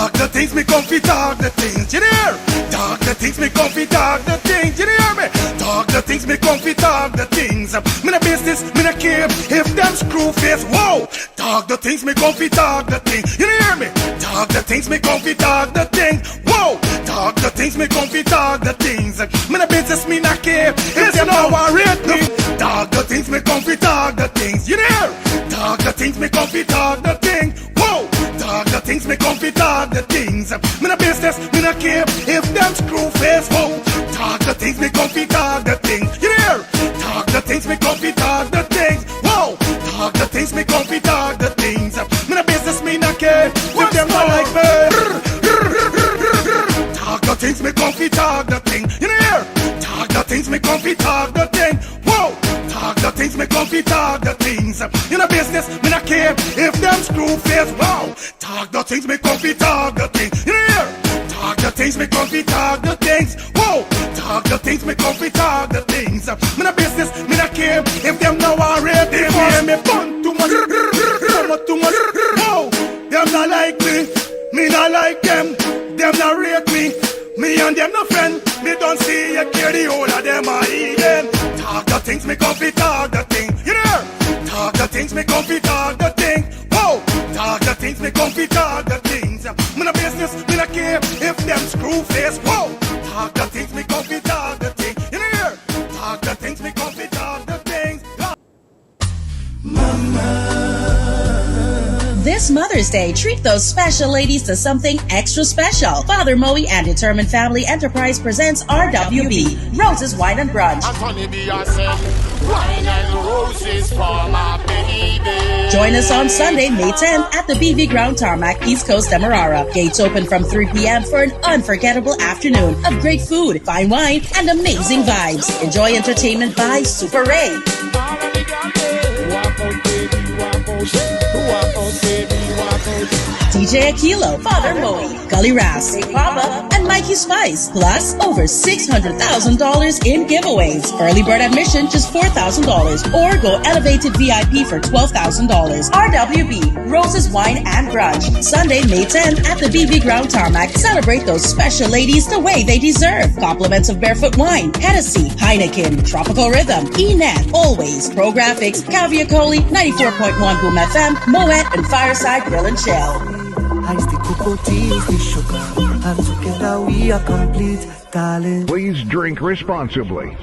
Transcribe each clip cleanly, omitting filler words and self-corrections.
Talk the things me comfy, talk the things, you hear? Talk the things me comfy, talk the things, you hear me? Talk the things me comfy, talk the things. Me no business, me no care if them screw face, whoa. Talk the things me comfy, talk the things, you hear me? Talk the things me comfy, talk the things, whoa. Talk the things me comfy, talk the things. Me no business, me no care if them no worried me. Talk the things me comfy, talk the things, you hear? Talk the things me comfy, talk the things, whoa. Talk the things me comfy, talk the things. Me no business, me no care if them screw face, whoa. Talk the things me comfy, talk the things, you hear? Talk the things me comfy, talk the things, whoa. Talk the things me comfy, talk the things. Me no business, me no care if them not like me. Talk the things me comfy, talk the thing, you hear? Talk the things me comfy, talk the thing, whoa. Talk the things me comfy, talk the things. You know business, me not care if them screw face, wow. Talk the things me comfy, talk the thing, you hear? Talk the things me comfy, talk the things, whoa. Talk the things me comfy, talk the things. Me no business, me not care if them now are ready. They hear me fun too much, too much, whoa. Them not like me not like them. Them not rate me. Me and them no friend. Me don't see you care the whole of them are eating. Talk the things me comfy, talk the thing, you know? Talk the things me comfy, talk the thing, whoa. Talk the things me comfy, talk the things. Me no business, me no care if them screw face, whoa. Talk the things me comfy, talk the thing, you know? Talk the things me comfy, talk the things. This Mother's Day, treat those special ladies to something extra special. Father Moe and Determined Family Enterprise presents RWB, Roses Wine and Brunch. Join us on Sunday, May 10th at the BV Ground Tarmac, East Coast, Demerara. Gates open from 3 p.m. for an unforgettable afternoon of great food, fine wine, and amazing vibes. Enjoy entertainment by Super Ray, DJ Aquilo, Father Moe, Gully Ras, Big Papa, and Mikey Spice. Plus, over $600,000 in giveaways. Early bird admission just $4,000, or go elevated VIP for $12,000. RWB, Roses Wine and Brunch. Sunday, May 10th at the BV Ground Tarmac. Celebrate those special ladies the way they deserve. Compliments of Barefoot Wine, Hennessy, Heineken, Tropical Rhythm, Enet, Always, Pro Graphics, Caviar Coley, 94.1 Boom FM, Moet, and Fireside Grill and Chill. Ice the cocoa tea, the sugar, and together we are complete, darling. Please drink responsibly.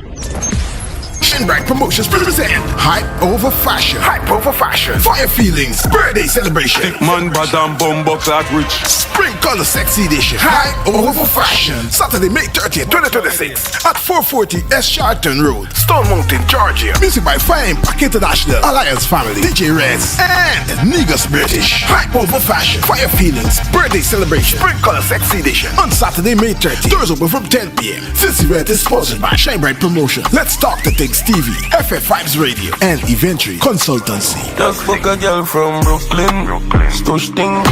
Bright Promotions present Hype Over Fashion. Hype Over Fashion. Fire Feelings Birthday Celebration. Thick man, badam, bumbo, clad rich. Spring Color Sexy Edition. Hype Over Fashion. Saturday, May 30th, 2026 at 440 S. Charlton Road, Stone Mountain, Georgia. Music by Fire Impact International, Alliance Family, DJ Reds, and Niggas British. Hype Over Fashion. Fire Feelings Birthday Celebration. Spring Color Sexy Edition on Saturday, May 30th. Doors open from 10 p.m. This event is sponsored by Shine Bright Promotion. Let's talk the things TV, FF5's Radio, and Eventually Consultancy. Just fuck a girl from Brooklyn. Stush thing.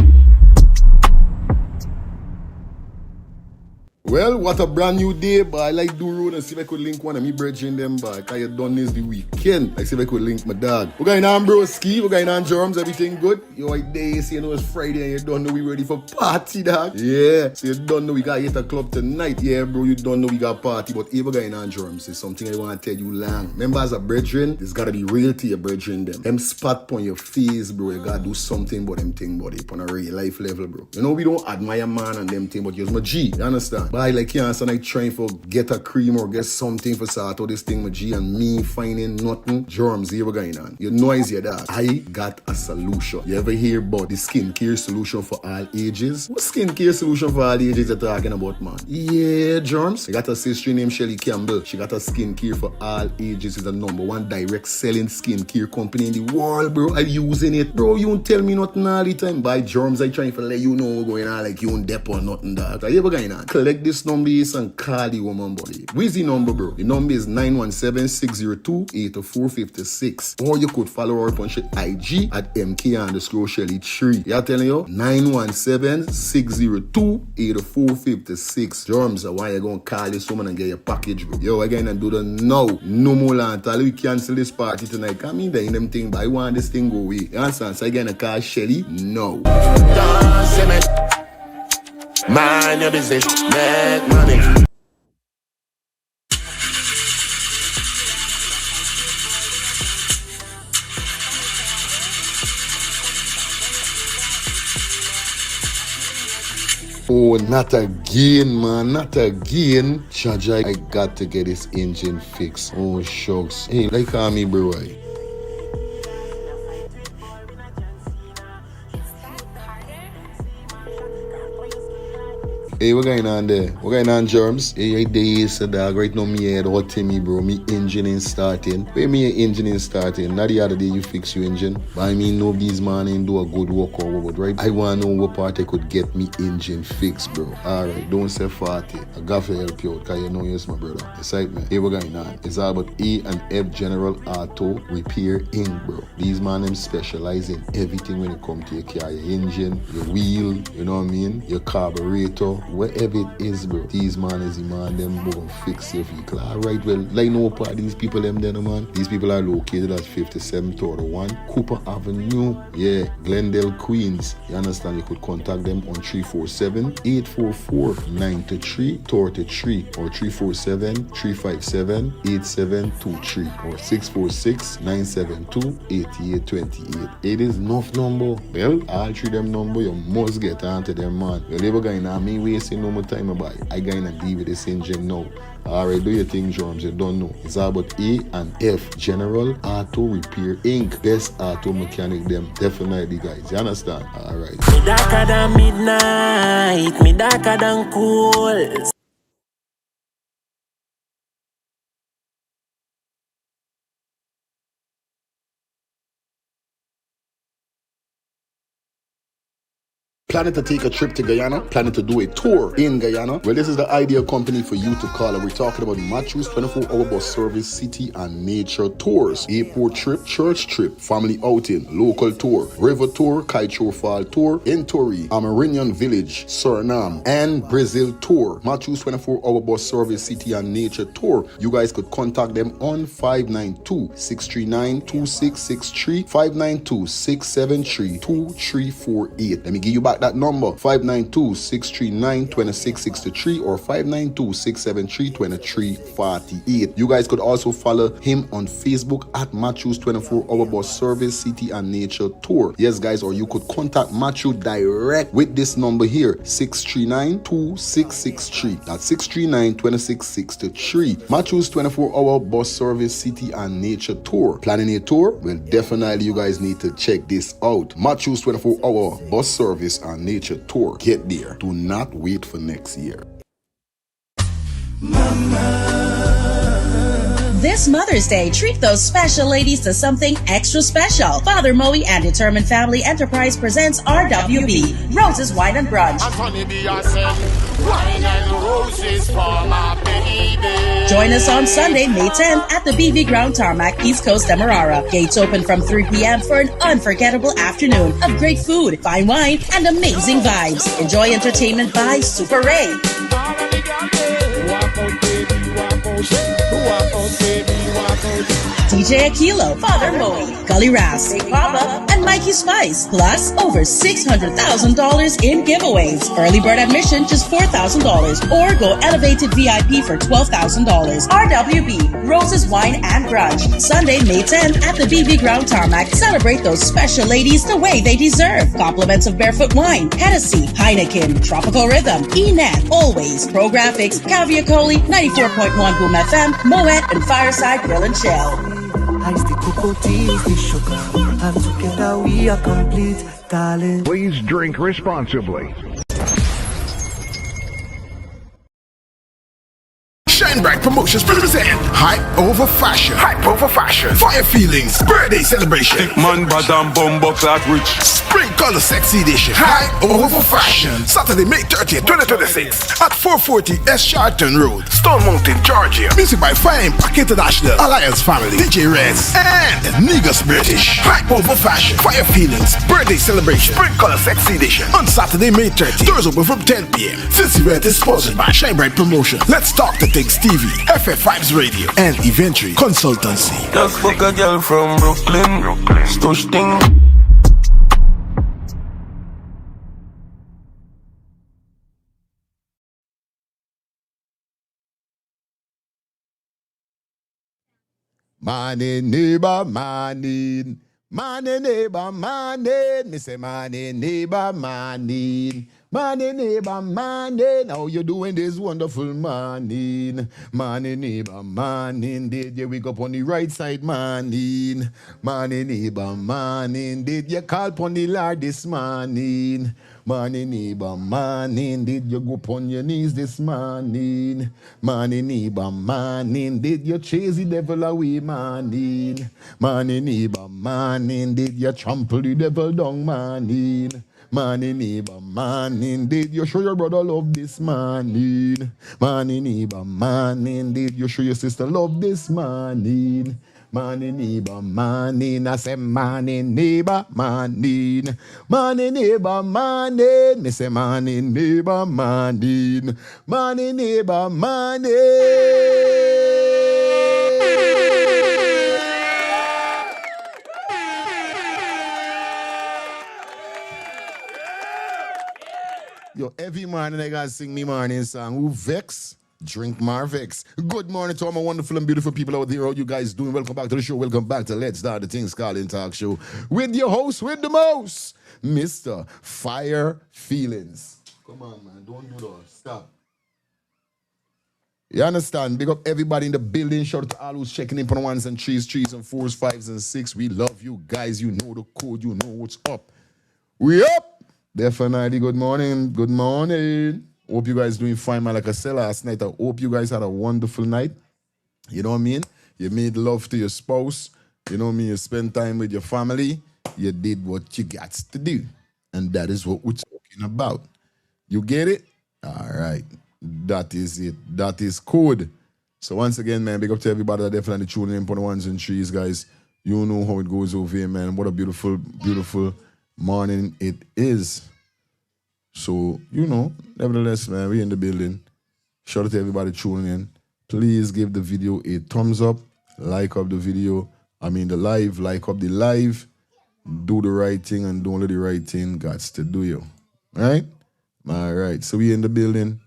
Well, what a brand new day, but I like do road and see if I could link one of me bridging them, but because you done this the weekend. I see if I could link my dog. We're going on broski, we're going on germs, everything good. You right there, you see, you know it's Friday and you don't know we ready for party, dog. Yeah, so you don't know we got hit a club tonight. Yeah, bro, you don't know we got party, but if we're going on germs, it's something I want to tell you long. Remember, as a brethren, it's got to be real to your brethren them. Them spot on your face, bro, you got to do something about them thing, buddy, on a real life level, bro. You know, we don't admire man and them thing, but you're my G, you understand? But I like you and I trying for get a cream or get something for sort out this thing with G and me finding nothing. Germs here going on. You know is that I got a solution. You ever hear about the skincare solution for all ages? What skincare solution for all ages you're talking about, man? Yeah, germs. I got a sister named Shelly Campbell. She got a skincare for all ages. It's the #1 direct selling skincare company in the world, bro. I'm using it. Bro, you don't tell me nothing all the time. By germs, I trying to let you know what's going on like you don't dep or nothing, dog. So you ever going on? Collect this number and call the woman, buddy. Where's the number, bro? The number is 917-602-8456. Or you could follow her up on IG at MK_Shelly3. Yeah, telling you? 917-602-8456. Germs, why you gonna call this woman and get your package, bro? Yo, again, and do the now. No more land. We cancel this party tonight. Come in there in them thing, but I want this thing go away. You understand? So again, I call Shelly? No. Mind your business, make money. Oh, not again, man, not again. Chaja, I got to get this engine fixed. Oh, shucks. Hey, like call me, bro. Hey, what going on there? What going on, Germs? Hey, days, dog. Right now, me head hot to me, bro. Me engine ain't starting. Where me engine ain't starting? Not the other day you fix your engine. But I mean, no bees, man, ain't do a good work or what, right? I want to know what part I could get me engine fixed, bro. Alright, don't say 40. I got to help you out, because you know you're my brother. Excitement. Hey, what going on? It's all about E&F General Auto Repair Inc., bro. These man, them specialize in everything when it comes to your car, your engine, your wheel, you know what I mean? Your carburetor. Wherever it is, bro, these man is the man, them go fix your vehicle. Alright, well, like no part these people, them there, man. These people are located at 5731 Cooper Avenue, yeah, Glendale, Queens. You understand? You could contact them on 347-844-9333 or 347-357-8723 or 646-972-8828. It is enough number. Well, all three them number, you must get onto them, man. You never going to me wasting no more time about it. I gonna deal with this engine now. Alright, do your thing, Drums. You don't know. It's all about E&F General Auto Repair Inc. Best auto mechanic them. Definitely, guys. You understand? Alright. Me darker than midnight. Me darker than cool. Planning to take a trip to Guyana? Planning to do a tour in Guyana? Well, this is the ideal company for you to call. And we're talking about Matthew's 24-hour bus service, city and nature tours. Airport trip, church trip, family outing, local tour, river tour, Kaichor Fall tour, Entori, Amarinian Village, Suriname, and Brazil tour. Matthew's 24-hour bus service, city and nature tour. You guys could contact them on 592-639-2663, 592-673-2348. Let me give you back that number, 592-639-2663 or 592-673-2348. You guys could also follow him on Facebook at Matthew's 24-hour bus service, city and nature tour. Yes, guys, or you could contact Matthew direct with this number here, 639-2663. That's 639-2663. Matthew's 24-hour bus service, city and nature tour. Planning a tour? Well, definitely you guys need to check this out. Matthew's 24-hour bus service and nature tour. Get there. Do not wait for next year. This Mother's Day, treat those special ladies to something extra special. Father Moe and Determined Family Enterprise presents RWB, Roses Wine and Brunch. Wine and roses for my baby. Join us on Sunday, May 10th at the BV Ground Tarmac, East Coast, Demerara. Gates open from 3 p.m. for an unforgettable afternoon of great food, fine wine, and amazing vibes. Enjoy entertainment by Super Ray. DJ Aquilo, Father Moe, Gully Ras, Big Papa, and Mikey Spice. Plus, over $600,000 in giveaways. Early bird admission just $4,000. Or go elevated VIP for $12,000. RWB, Roses Wine and Brunch. Sunday, May 10th at the BV Ground Tarmac. Celebrate those special ladies the way they deserve. Compliments of Barefoot Wine, Hennessy, Heineken, Tropical Rhythm, E-Net, Always, Pro Graphics, Calvia Coley, 94.1 Boom FM, Moet, and Fireside Grill and Chill. Ice the cocoa tea, the sugar, and together we are complete, darling. Please drink responsibly. Shine Bright Promotions present Hype Over Fashion. Hype Over Fashion. Fire Feelings. Birthday Celebration. Thick man, badam, bumbo, clock rich. Spring Color Sexy Edition. Hype Over Fashion. Saturday, May 30th, 2026 at 440 S. Charlton Road, Stone Mountain, Georgia. Music by Fire Impact International, Alliance Family, DJ Reds, and Negus British. Hype Over Fashion. Fire Feelings. Birthday Celebration. Spring Color Sexy Edition on Saturday, May 30th. Doors open from 10 p.m. This event is sponsored by Shine Bright Promotions. Let's talk to Things TV, FF Vibes Radio, and Eventually Consultancy. Just book a girl from Brooklyn. Stush thing. Morning, neighbor, morning. Morning, neighbor, morning. Me say morning, neighbor, morning. Morning, neighbor, morning. How you doing this wonderful morning? Morning, neighbor, morning. Did you wake up on the right side, morning? Morning, neighbor, morning. Did you call upon the Lord this morning? Morning, neighbor, morning. Did you go upon your knees this morning? Morning, neighbor, morning. Did you chase the devil away, morning? Morning, neighbor, morning. Did you trample the devil down, morning? Morning, neighbor, morning. Did you show your brother love this morning? Morning, neighbor, morning. Did you show your sister love this morning? Morning, neighbor, morning. I say morning, neighbor, morning. Morning, neighbor, morning. Me say morning, neighbor, morning. Morning, neighbor, morning. Yo, every morning I gotta sing me morning song. Who vex? Drink more vex. Good morning to all my wonderful and beautiful people out there. How you guys doing? Welcome back to the show. Welcome back to Let's Start the Things Calling Talk Show with your host with the most, Mr. Fire Feelings. Come on, man. Don't do that. Stop. You understand? Big up everybody in the building. Shout out to all who's checking in for the ones and threes and fours, fives and six. We love you guys. You know the code. You know what's up. We up. Definitely. Good morning. Good morning. Hope you guys doing fine, man. Like I said last night, I hope you guys had a wonderful night. You know what I mean? You made love to your spouse. You know what I mean? You spent time with your family. You did what you got to do. And that is what we're talking about. You get it? All right. That is it. That is code. So once again, man, big up to everybody that definitely tuning in for the ones and threes, guys. You know how it goes over here, man. What a beautiful, beautiful morning it is. So, you know, nevertheless, man, we in the building. Shout out to everybody tuning in. Please give the video a thumbs up. Like up the video. I mean the live. Like up the live. Do the right thing and don't let the right thing gots to do you. Right? All right. So we in the building.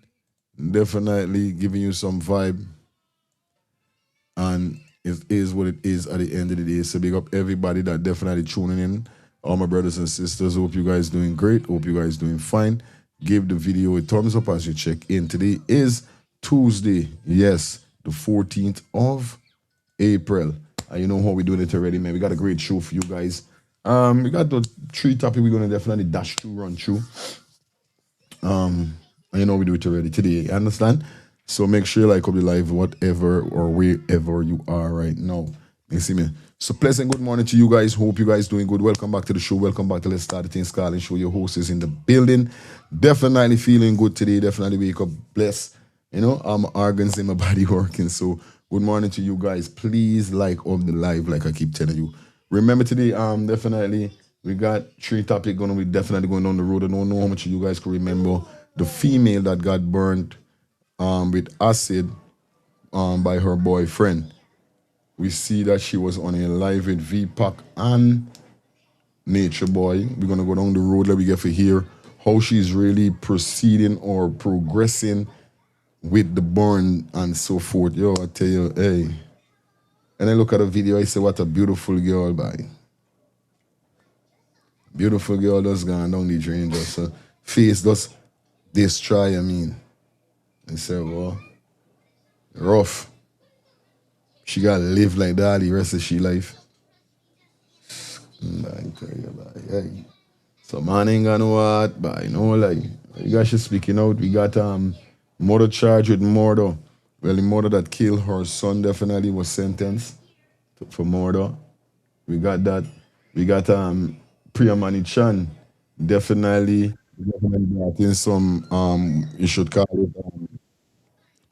Definitely giving you some vibe. And it is what it is at the end of the day. So big up everybody that definitely tuning in. All my brothers and sisters, hope you guys doing great. Hope you guys doing fine. Give the video a thumbs up as you check in. Today is Tuesday. Yes, the 14th of April. And you know how we're doing it already, man. We got a great show for you guys. We got the 3 topics we're going to definitely dash through, run through. And you know we do it already today. You understand? So make sure you like up the live, whatever or wherever you are right now. You see me? So pleasant good morning to you guys. Hope you guys doing good. Welcome back to the show. Welcome back to Let's Start the Things Calling Show. Your host is in the building. Definitely feeling good today. Definitely wake up blessed. You know, my organs in my body working. So good morning to you guys. Please like up the live like I keep telling you. Remember today, definitely we got 3 topics going to be definitely going down the road. I don't know how much of you guys can remember the female that got burned with acid by her boyfriend. We see that she was on a live with V-Pac and Nature Boy. We're going to go down the road that we get to hear how she's really proceeding or progressing with the burn and so forth. Yo, I tell you, hey. And I look at the video, I say, what a beautiful girl, boy. Beautiful girl just gone down the drain. Just face just destroy, I mean. I say, well, rough. She gotta live like that the rest of she life. Hey. So man ain't got no heart, but you know like you guys should speaking out. We got mother charged with murder. Well, the mother that killed her son definitely was sentenced for murder. We got that. We got Priyamani Chan definitely brought in some you should call it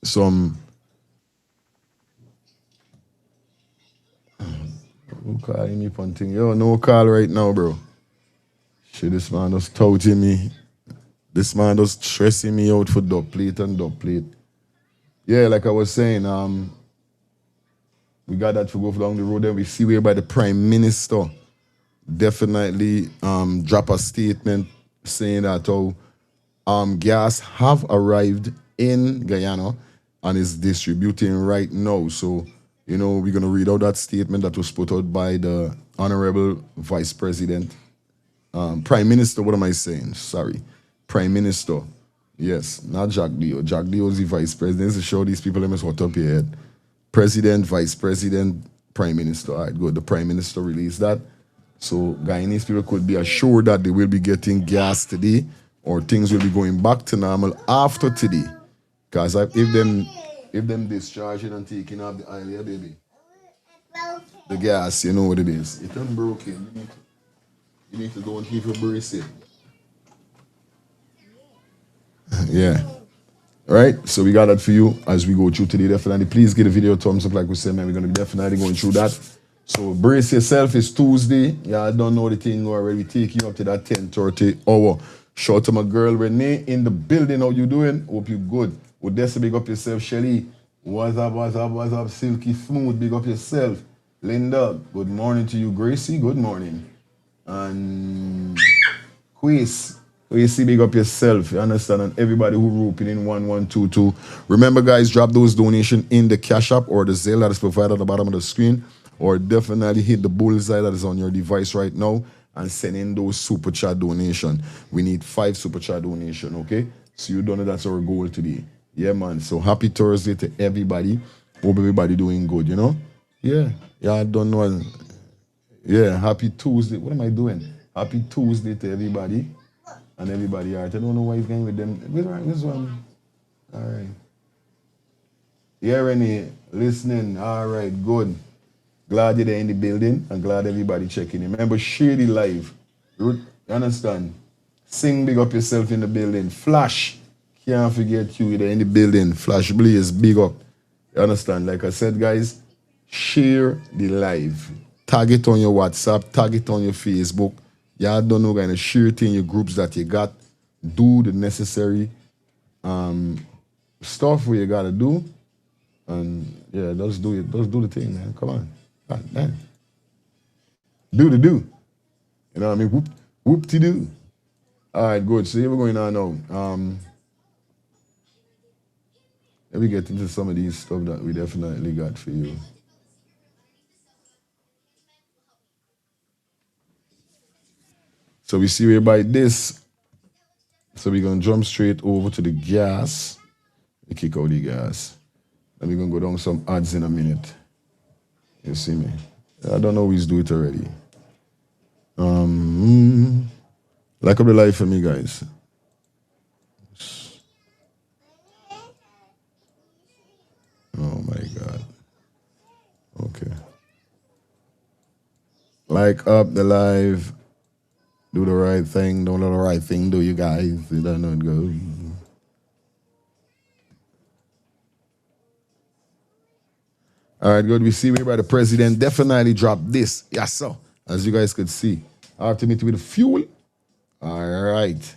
some. Who calling me for thing? Yo, no call right now, bro. Shit, this man just touting me. This man just stressing me out for dub plate and dub plate. Yeah, like I was saying, we got that to go along the road and we see whereby the Prime Minister definitely drop a statement saying that gas have arrived in Guyana and is distributing right now. So You know, we're gonna read out that statement that was put out by the Honorable Vice President, Prime Minister. What am I saying? Sorry, Prime Minister. Yes, not Jack Dio. Jack Dio is the Vice President. This is show these people them is hot up your head. President, Vice President, Prime Minister. All right, good. The Prime Minister released that. So Guyanese people could be assured that they will be getting gas today, or things will be going back to normal after today. Because if them discharging and taking off the oil, yeah, baby. The gas, you know what it is. It's unbroken. You need to don't keep your brace it. Yeah. All right, so we got that for you as we go through today. Definitely, please give the video a thumbs up, like we said, man. We're gonna be definitely going through that. So brace yourself. It's Tuesday. Yeah, I don't know the thing already. We take you up to that 10:30 hour. Shout out to my girl Renee in the building. How you doing? Hope you good. Odessa, big up yourself. Shelly, what's up? Silky Smooth, big up yourself. Linda, good morning to you. Gracie, good morning. And Quiz. So you see, big up yourself, you understand, and everybody who roping in 1122. Remember, guys, drop those donations in the Cash App or the Zelle that is provided at the bottom of the screen, or definitely hit the bullseye that is on your device right now and send in those super chat donation. We need 5 super chat donation, okay? So you don't know that's our goal today. Yeah, man. So happy Thursday to everybody. Hope everybody doing good, you know? Yeah, I don't know. Yeah, happy Tuesday. What am I doing? Happy Tuesday to everybody. And everybody out. I don't know why he's going with them. This one. All right. Yeah, Renee, listening. All right, good. Glad you're there in the building and glad everybody checking in. Remember, share the live. You understand? Sing, big up yourself in the building. Flash, can't forget you. You're there in the building. Flash Blaze, big up. You understand? Like I said, guys, share the live. Tag it on your WhatsApp. Tag it on your Facebook. Y'all don't know, kind of share it in your groups that you got. Do the necessary stuff where you gotta do. And yeah, just do it. Just do the thing, man. Come on. God, man. Do the do. You know what I mean? Whoop-de-doo. All right, good. So here we're going on now. Let me get into some of these stuff that we definitely got for you. So we see whereby this. So we're going to jump straight over to the gas. We kick out the gas. And we're going to go down some ads in a minute. You see me? I don't always do it already. Like up the life for me, guys. Oh my God. Okay. Like up the live. Do the right thing. Don't let the right thing do, you guys. You don't know it goes. All right, good. We see whereby the president definitely dropped this. Yes, sir. As you guys could see. After me to be the fuel. All right.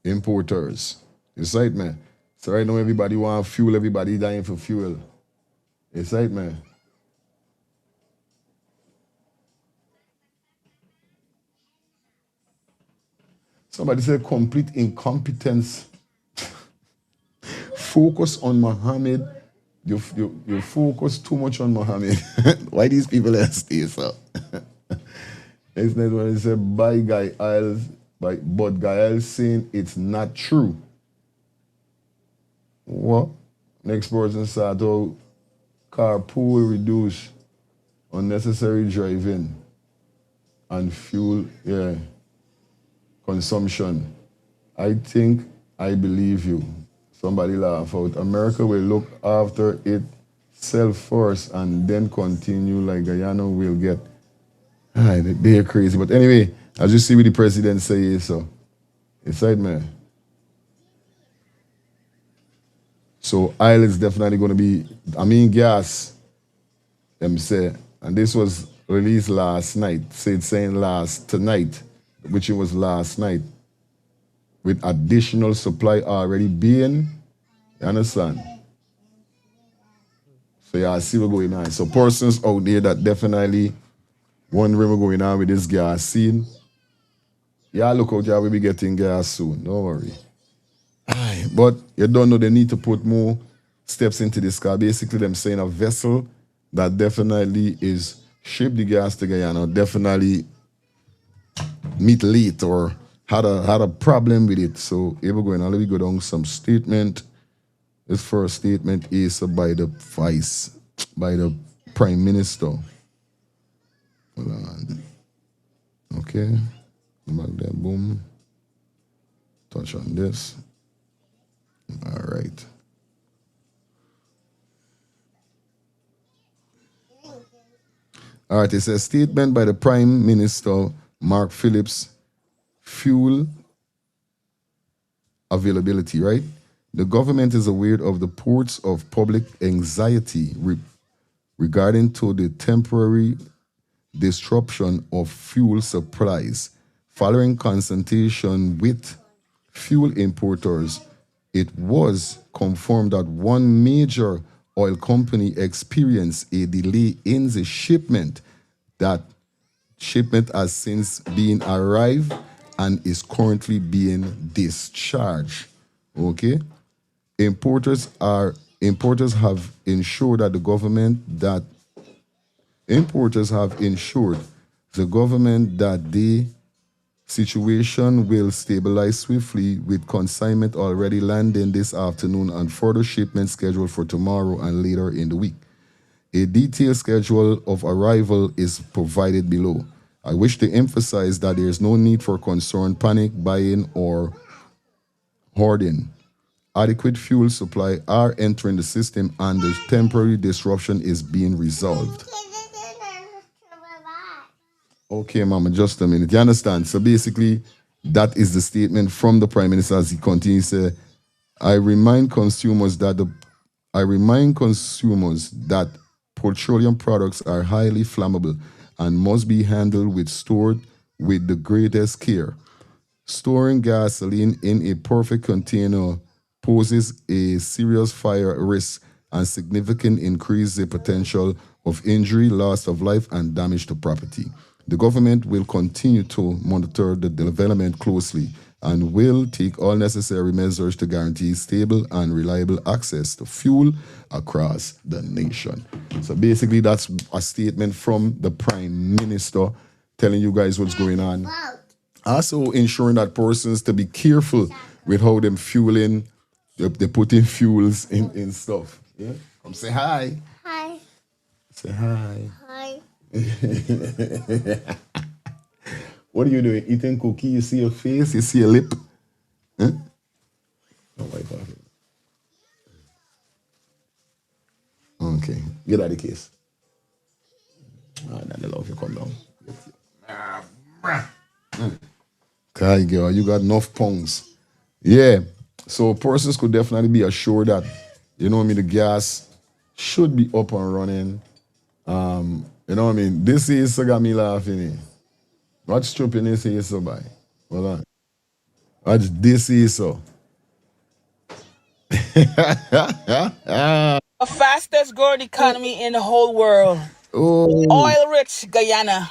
Importers. It's right, man. So right now everybody want fuel. Everybody dying for fuel. It's right, man. Somebody said complete incompetence. Focus on Muhammad. You focus too much on Muhammad. Why these people are stay so? It's not when they say by Guy Isles, but Guy Isles saying it's not true. What? Next person start out carpool reduce unnecessary driving and fuel, consumption. I think I believe you. Somebody laugh out. America will look after itself first and then continue like Guyana will get. They're crazy. But anyway, as you see what the president say, so it's right, man. So oil is definitely going to be, gas, them say, and this was released last night. So it's saying tonight, which it was last night, with additional supply already being, you understand? So yeah, I see what's going on. So persons out there that definitely wondering what's going on with this gas scene, yeah, look out, yeah, we'll be getting gas soon, don't worry. But you don't know they need to put more steps into this car. Basically, them saying a vessel that definitely is shipped the gas to Guyana, definitely meet late or had a problem with it. So here we go. Now let me go down some statement. This first statement is by the Prime Minister. Hold on. Okay. Back there, boom. Touch on this. All right. All right, it's a statement by the Prime Minister, Mark Phillips, fuel availability, right? The government is aware of the reports of public anxiety regarding to the temporary disruption of fuel supplies following consultation with fuel importers. It was confirmed that one major oil company experienced a delay in the shipment. That shipment has since been arrived and is currently being discharged. Okay? Importers have ensured that the government that the situation will stabilize swiftly, with consignment already landing this afternoon and further shipments scheduled for tomorrow and later in the week. A detailed schedule of arrival is provided below. I wish to emphasize that there is no need for concern, panic buying, or hoarding. Adequate fuel supply are entering the system and the temporary disruption is being resolved. Okay, Mama, just a minute. You understand? So basically, that is the statement from the Prime Minister as he continues to say, I remind consumers that petroleum products are highly flammable and must be handled stored with the greatest care. Storing gasoline in a perfect container poses a serious fire risk and significantly increases the potential of injury, loss of life, and damage to property. The government will continue to monitor the development closely and will take all necessary measures to guarantee stable and reliable access to fuel across the nation. So basically, that's a statement from the Prime Minister telling you guys what's going on. Also ensuring that persons to be careful with how them fueling, they put in fuels in stuff. Yeah? Come say hi. Hi. Say hi. Hi. What are you doing? Eating cookie? You see your face? You see your lip? Huh? Oh my God. Okay. Get out of the case. Ah, now the love you come down. Okay, girl, you got enough pounds. Yeah. So persons could definitely be assured that, you know what I mean, the gas should be up and running. You know what I mean? This is so got me laughing. Eh? What stripping this is so by? Hold on. What this is so? The fastest growing economy in the whole world. Oh. Oil-rich Guyana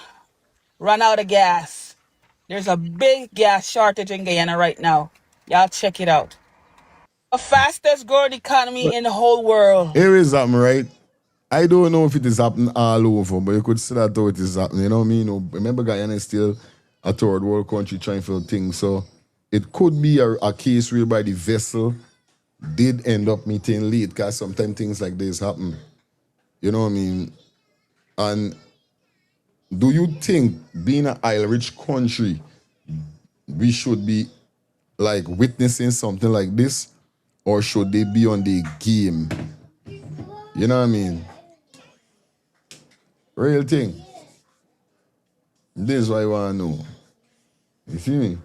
run out of gas. There's a big gas shortage in Guyana right now. Y'all check it out. The fastest growing economy in the whole world. Here is something, right? I don't know if it is happening all over, but you could see that how it is happening. You know what I mean? You know, remember, Guyana is still a third world country trying for things. So it could be a case whereby the vessel did end up meeting late, because sometimes things like this happen. You know what I mean? And do you think, being an oil-rich country, we should be like witnessing something like this? Or should they be on the game? You know what I mean? Real thing. This is what I want to know. You see me?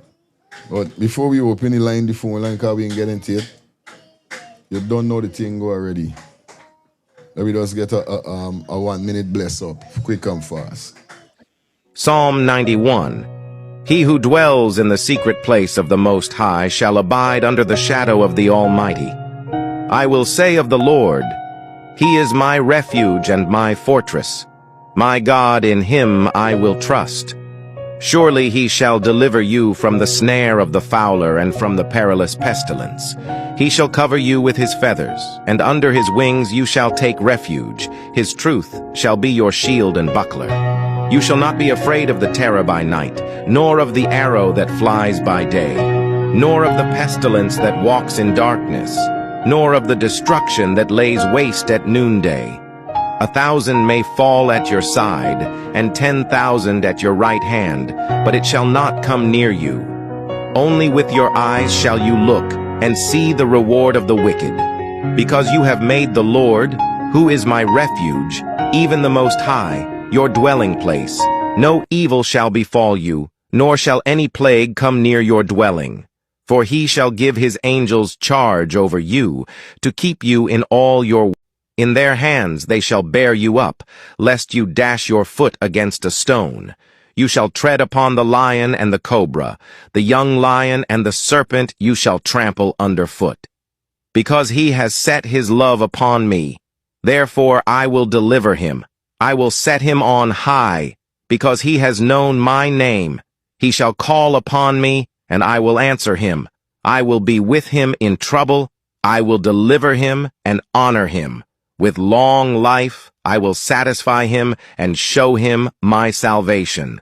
But before we open the phone line, because we ain't get into it, you don't know the thing go already. Let me just get a 1 minute bless up, quick and fast. Psalm 91. He who dwells in the secret place of the Most High shall abide under the shadow of the Almighty. I will say of the Lord, He is my refuge and my fortress. My God, in Him I will trust. Surely he shall deliver you from the snare of the fowler and from the perilous pestilence. He shall cover you with his feathers, and under his wings you shall take refuge. His truth shall be your shield and buckler. You shall not be afraid of the terror by night, nor of the arrow that flies by day, nor of the pestilence that walks in darkness, nor of the destruction that lays waste at noonday. 1,000 may fall at your side, and 10,000 at your right hand, but it shall not come near you. Only with your eyes shall you look, and see the reward of the wicked. Because you have made the Lord, who is my refuge, even the Most High, your dwelling place, no evil shall befall you, nor shall any plague come near your dwelling. For he shall give his angels charge over you, to keep you in all your ways. In their hands they shall bear you up, lest you dash your foot against a stone. You shall tread upon the lion and the cobra, the young lion and the serpent you shall trample underfoot. Because he has set his love upon me, therefore I will deliver him. I will set him on high, because he has known my name. He shall call upon me, and I will answer him. I will be with him in trouble. I will deliver him and honor him. With long life I will satisfy him and show him my salvation.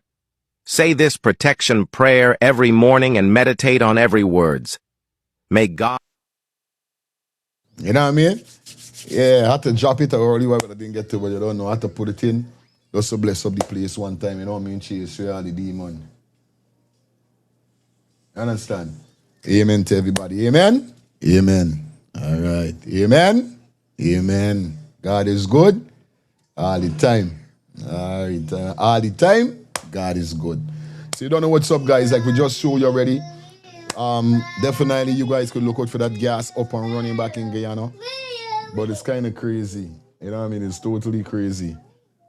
Say this protection prayer every morning and meditate on every words. May God... You know what I mean? Yeah, I had to drop it early, but I didn't get to, but you don't know. I had to put it in just to bless up the place one time, you know what I mean? Chase all the demon. You understand? Amen to everybody. Amen? Amen. All right. Amen? Amen. God is good all the time. All the time, God is good. So you don't know what's up, guys. Like we just showed you already. Definitely you guys could look out for that gas up and running back in Guyana. But it's kind of crazy. You know what I mean? It's totally crazy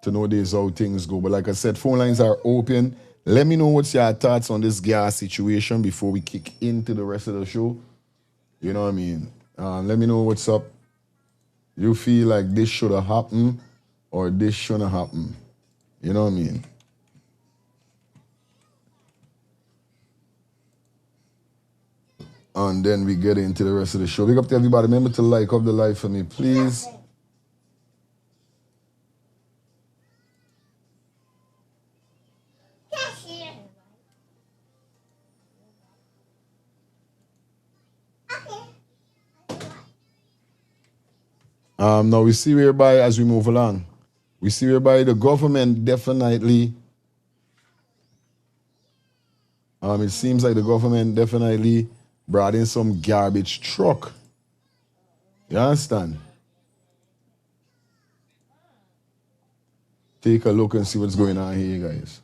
to know this how things go. But like I said, phone lines are open. Let me know what's your thoughts on this gas situation before we kick into the rest of the show. You know what I mean? Let me know what's up. You feel like this should have happened or this shouldn't happen. You know what I mean? And then we get into the rest of the show. Big up to everybody. Remember to like up the live for me, please. Now we see whereby as we move along, we see whereby the government definitely, it seems like the government definitely brought in some garbage truck. You understand? Take a look and see what's going on here, guys.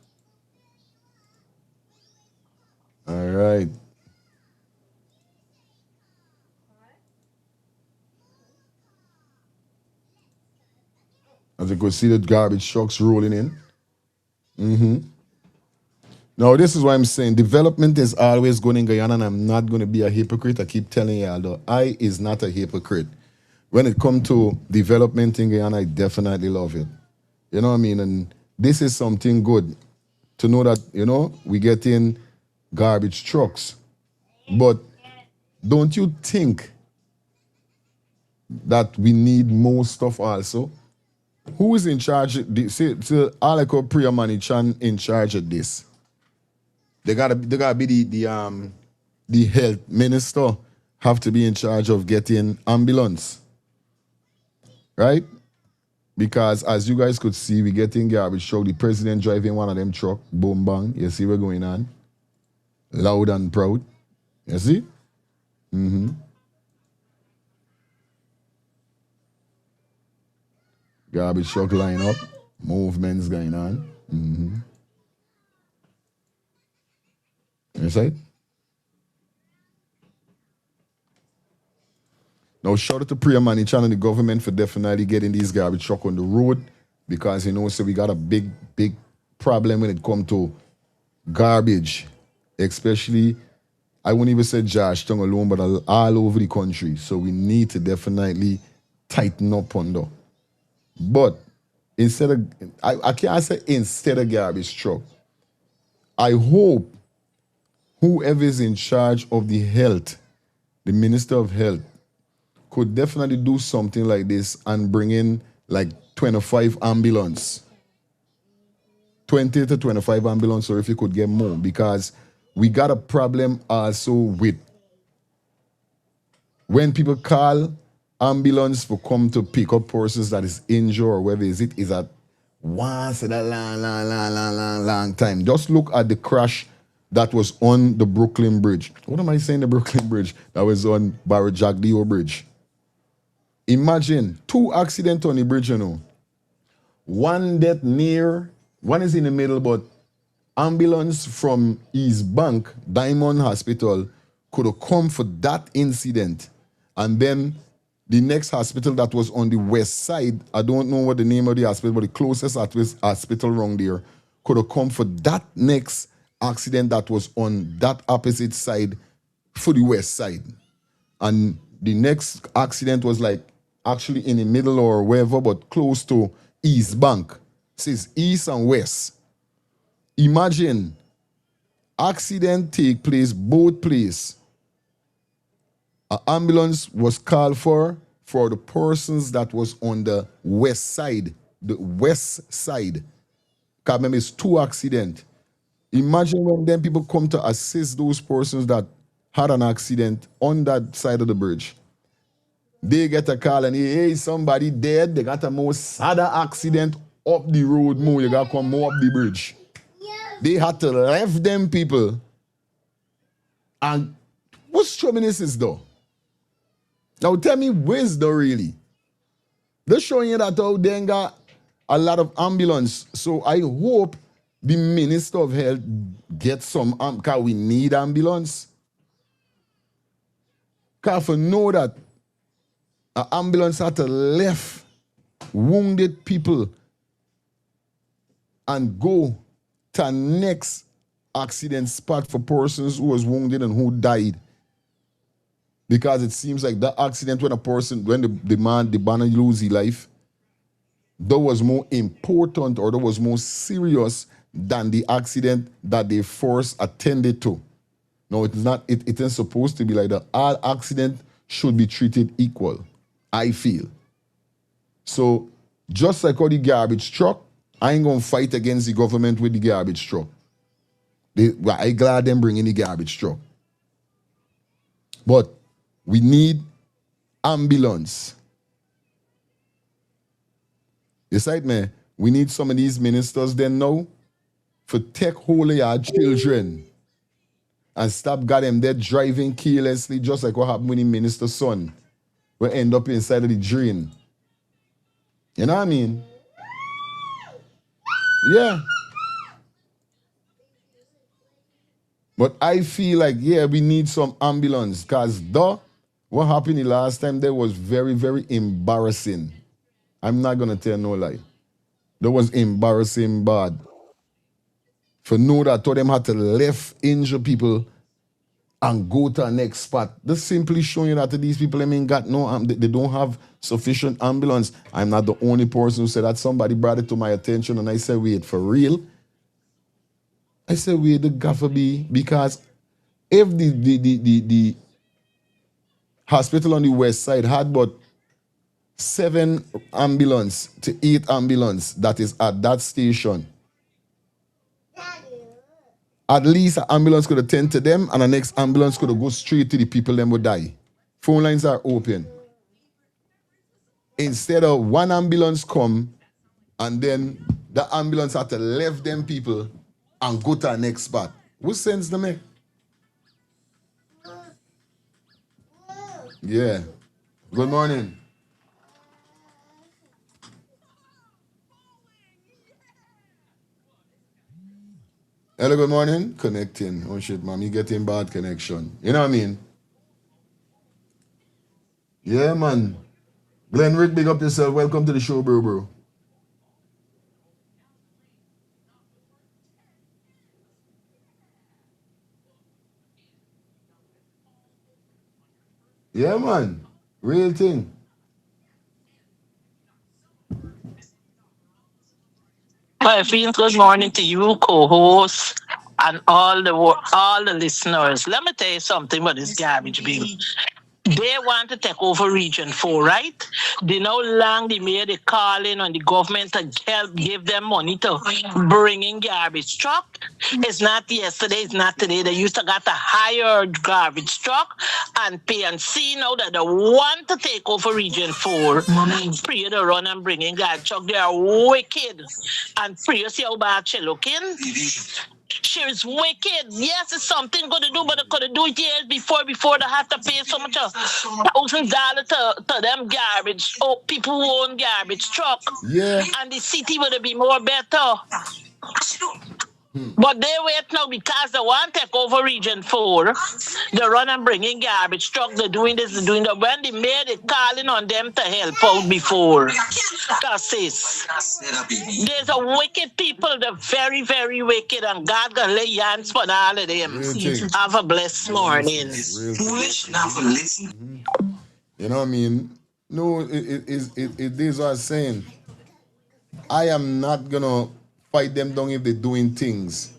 All right. As you could see the garbage trucks rolling in. Now, this is why I'm saying development is always going in Guyana, and I'm not going to be a hypocrite. I keep telling y'all, though, I is not a hypocrite. When it comes to development in Guyana, I definitely love it. You know what I mean? And this is something good to know that, you know, we get in garbage trucks. But don't you think that we need more stuff also? Who is in charge? Say, Aleko Priya Manichan in charge of this. They gotta be the health minister have to be in charge of getting ambulance, right? Because as you guys could see, we getting garbage truck. The president driving one of them truck, boom bang. You see what's going on? Loud and proud. You see? Garbage truck line up. Movements going on. You see? Now, shout out to Priya Manichan and the government for definitely getting these garbage truck on the road because, you know, so we got a big problem when it comes to garbage, especially, I wouldn't even say Georgetown alone, but all over the country. So we need to definitely tighten up on that. But instead of, I can't say instead of garbage truck, I hope whoever is in charge of the health, the Minister of Health, could definitely do something like this and bring in like 25 ambulance. 20 to 25 ambulance, or if you could get more, because we got a problem also with when people call ambulance for come to pick up persons that is injured or whether is at once in a long time. Just look at the crash that was on the Brooklyn Bridge. What am I saying? The Brooklyn Bridge that was on Barra Jack Dio Bridge. Imagine 2 accidents on the bridge, you know. One death near, one is in the middle, but ambulance from East Bank, Diamond Hospital, could have come for that incident. And then the next hospital that was on the west side, I don't know what the name of the hospital, but the closest hospital around there, could have come for that next accident that was on that opposite side for the west side. And the next accident was like actually in the middle or wherever, but close to East Bank. Says east and west. Imagine accident take place both places. An ambulance was called for the persons that was on the west side. The west side. Because remember, it's 2 accidents. Imagine when them people come to assist those persons that had an accident on that side of the bridge. They get a call and hey, somebody dead. They got a more sadder accident up the road more. You got to come more up the bridge. They had to left them people. And what's chauvinist though? Now tell me where's the really? They're showing you that out there got a lot of ambulance. So I hope the Minister of Health gets some, because we need ambulance. Because I know that an ambulance had to left wounded people and go to next accident spot for persons who was wounded and who died. Because it seems like that accident when the man lose his life, that was more important or that was more serious than the accident that they first attended to. No, it is not. It isn't supposed to be like that. All accidents should be treated equal, I feel. So just like how the garbage truck, I ain't gonna fight against the government with the garbage truck. I glad them bringing the garbage truck. But we need ambulance. Yes, right, man. We need some of these ministers then now for take hold of your children and stop got them there driving carelessly, just like what happened with the minister's son. We end up inside of the drain. You know what I mean? Yeah. But I feel like, yeah, we need some ambulance because what happened the last time there was very, very embarrassing. I'm not going to tell no lie. That was embarrassing bad. For know that told them had to left injure people and go to the next spot. That's simply showing you that these people ain't got no, they don't have sufficient ambulance. I'm not the only person who said that. Somebody brought it to my attention and I said, wait, for real? I said, wait, the gaffer be, because if the hospital on the west side had but 7 ambulance to 8 ambulance that is at that station, at least an ambulance could attend to them and the next ambulance could go straight to the people them would die. Phone lines are open. Instead of one ambulance come and then the ambulance had to left them people and go to the next spot. What sense to make? Yeah. Good morning. Hello, good morning. Connecting. Oh shit, mom, you getting bad connection. You know what I mean? Yeah, man. Glenn Rick, big up yourself. Welcome to the show, bro. Yeah, man. Real thing. Well, I feel good morning to you, co-host, and all the listeners. Let me tell you something about this garbage bill. They want to take over Region 4, right? They know long they made a calling on the government to help give them money to bring in garbage truck. It's not yesterday, it's not today. They used to got a higher garbage truck and pay and see now that they want to take over Region 4. Pray to run and bring in garbage truck. They are wicked. And pray to see how bad she looking. She's wicked. Yes, it's something good to do, but they could do it years before they have to pay so much $1,000 to them garbage. Oh, people who own garbage truck. Yeah. And the city would be more better. But they wait now because they want to take over Region 4. They run and bring in garbage truck. They're doing this, they're doing that. When they made it calling on them to help out before. That's it. There's a wicked people. They're very, very wicked. And God gonna lay hands for all of them. Have a blessed morning. You know what I mean? No, it is what I'm saying. I am not gonna fight them down if they're doing things.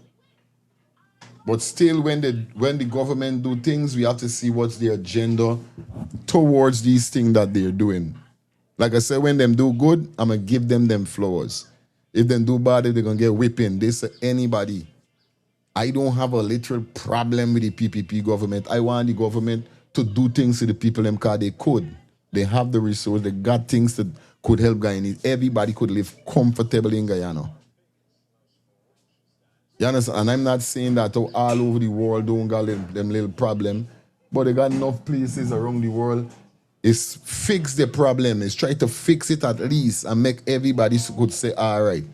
But still, when the government do things, we have to see what's their agenda towards these things that they're doing. Like I said, when them do good, I'm going to give them flowers. If them do bad, they're going to get whipping. This anybody. I don't have a literal problem with the PPP government. I want the government to do things to the people them because they could. They have the resource. They got things that could help Guyana. Everybody could live comfortably in Guyana. You understand? And I'm not saying that all over the world don't got them little problem, but they got enough places around the world. It's fix the problem. It's try to fix it at least and make everybody could say, all right.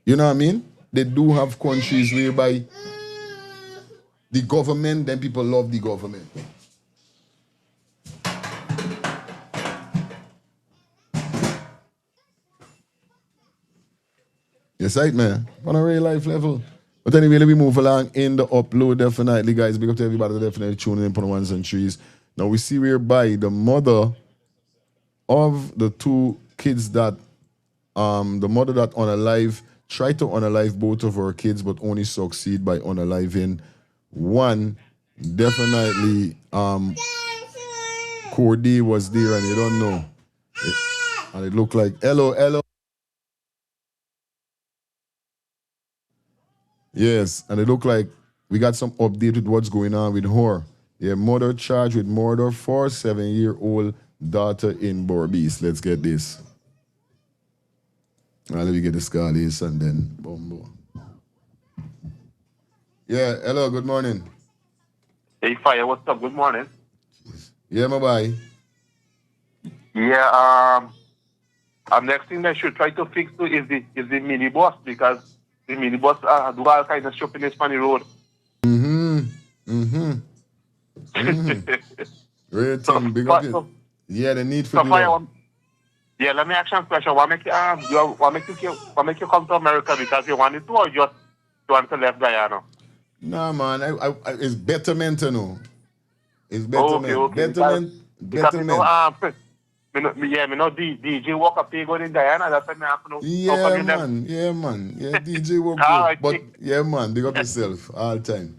You know what I mean? They do have countries whereby the government, then people love the government. Yes, right, man. On a real life level. But anyway, let me move along in the upload, definitely, guys. Big up to everybody that definitely tuning in for the ones and trees. Now, we see whereby the mother of the two kids that, the mother that unalive, tried to unalive both of her kids, but only succeed by unaliving one. Definitely, Cordy was there and you don't know. And it looked like, hello. Yes, and it looked like we got some update with what's going on with her. Their mother charged with murder for 7-year-old daughter in Borbees. Let's get this. Let me get the Scotties and then boom. Yeah, hello, good morning. Hey, Fire, what's up? Good morning. Yeah, my boy. Yeah, next thing I should try to fix too is the minibus, because the minibus do all kinds of stuff in this funny road. Great thing, big up it. Yeah, the need for Fire. Yeah, let me ask you a question. What make you come to America because you wanted to, or just you want to leave Guyana? Nah, man, I it's betterment, you know. It's betterment. Okay. Betterment. Me know DJ walk up here going in Guyana. That's what me have to know. Yeah, man. Yeah, DJ walk good. Right, but yeah, man, big up yourself all the time.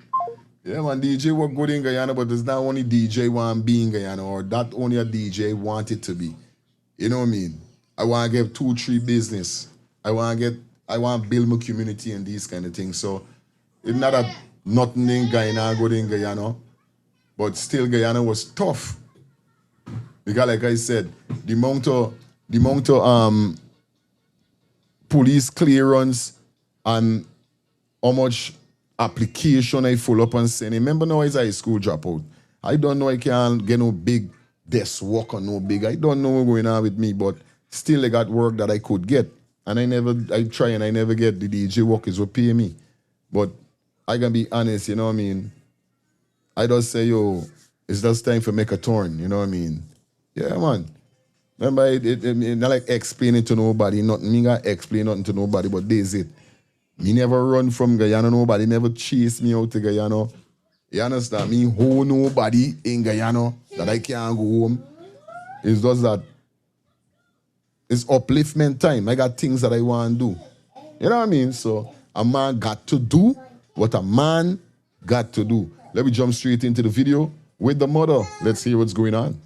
Yeah, man, DJ walk good in Guyana, but there's not only DJ want be in Guyana, or that only a DJ want it to be. You know what I mean? I want to get 2-3 business. I want to build my community and these kind of things. So it's not that nothing in Guyana, good in Guyana, but still Guyana was tough. Because like I said, the amount of police clearance and how much application I full up and send. Remember now is high school dropout. I don't know I can't get no big desk work or no big. I don't know what's going on with me, but still I got work that I could get. And I try and I never get the DJ work is what pay me. But I can be honest, you know what I mean? I just say, yo, it's just time for make a turn, you know what I mean? Yeah, man. Remember, it not like explaining to nobody, nothing. Me got explain nothing to nobody, but this is it. Me never run from Guyana, nobody never chase me out to Guyana. You understand? Me hold nobody in Guyana that I can't go home. It's just that it's upliftment time. I got things that I want to do. You know what I mean? So a man got to do what a man got to do. Let me jump straight into the video with the mother. Let's hear what's going on.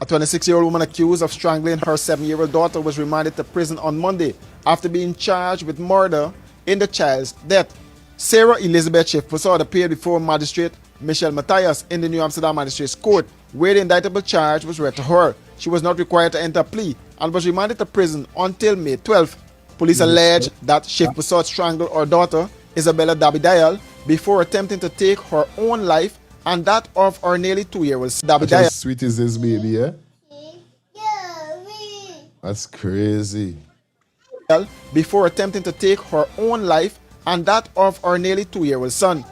A 26-year-old woman accused of strangling her 7-year-old daughter was remanded to prison on Monday after being charged with murder in the child's death. Sarah Elizabeth Schiff-Prasad appeared before Magistrate Michelle Matthias in the New Amsterdam Magistrates Court, where the indictable charge was read to her. She was not required to enter a plea and was remanded to prison until May 12th. Police allege that Schiff-Prasad strangled her daughter, Isabella Dabidayal, before attempting to take her own life and that of her nearly 2-year-old Dabidayal. How sweet is this baby, yeah? That's crazy. Before attempting to take her own life and that of her nearly 2-year-old son.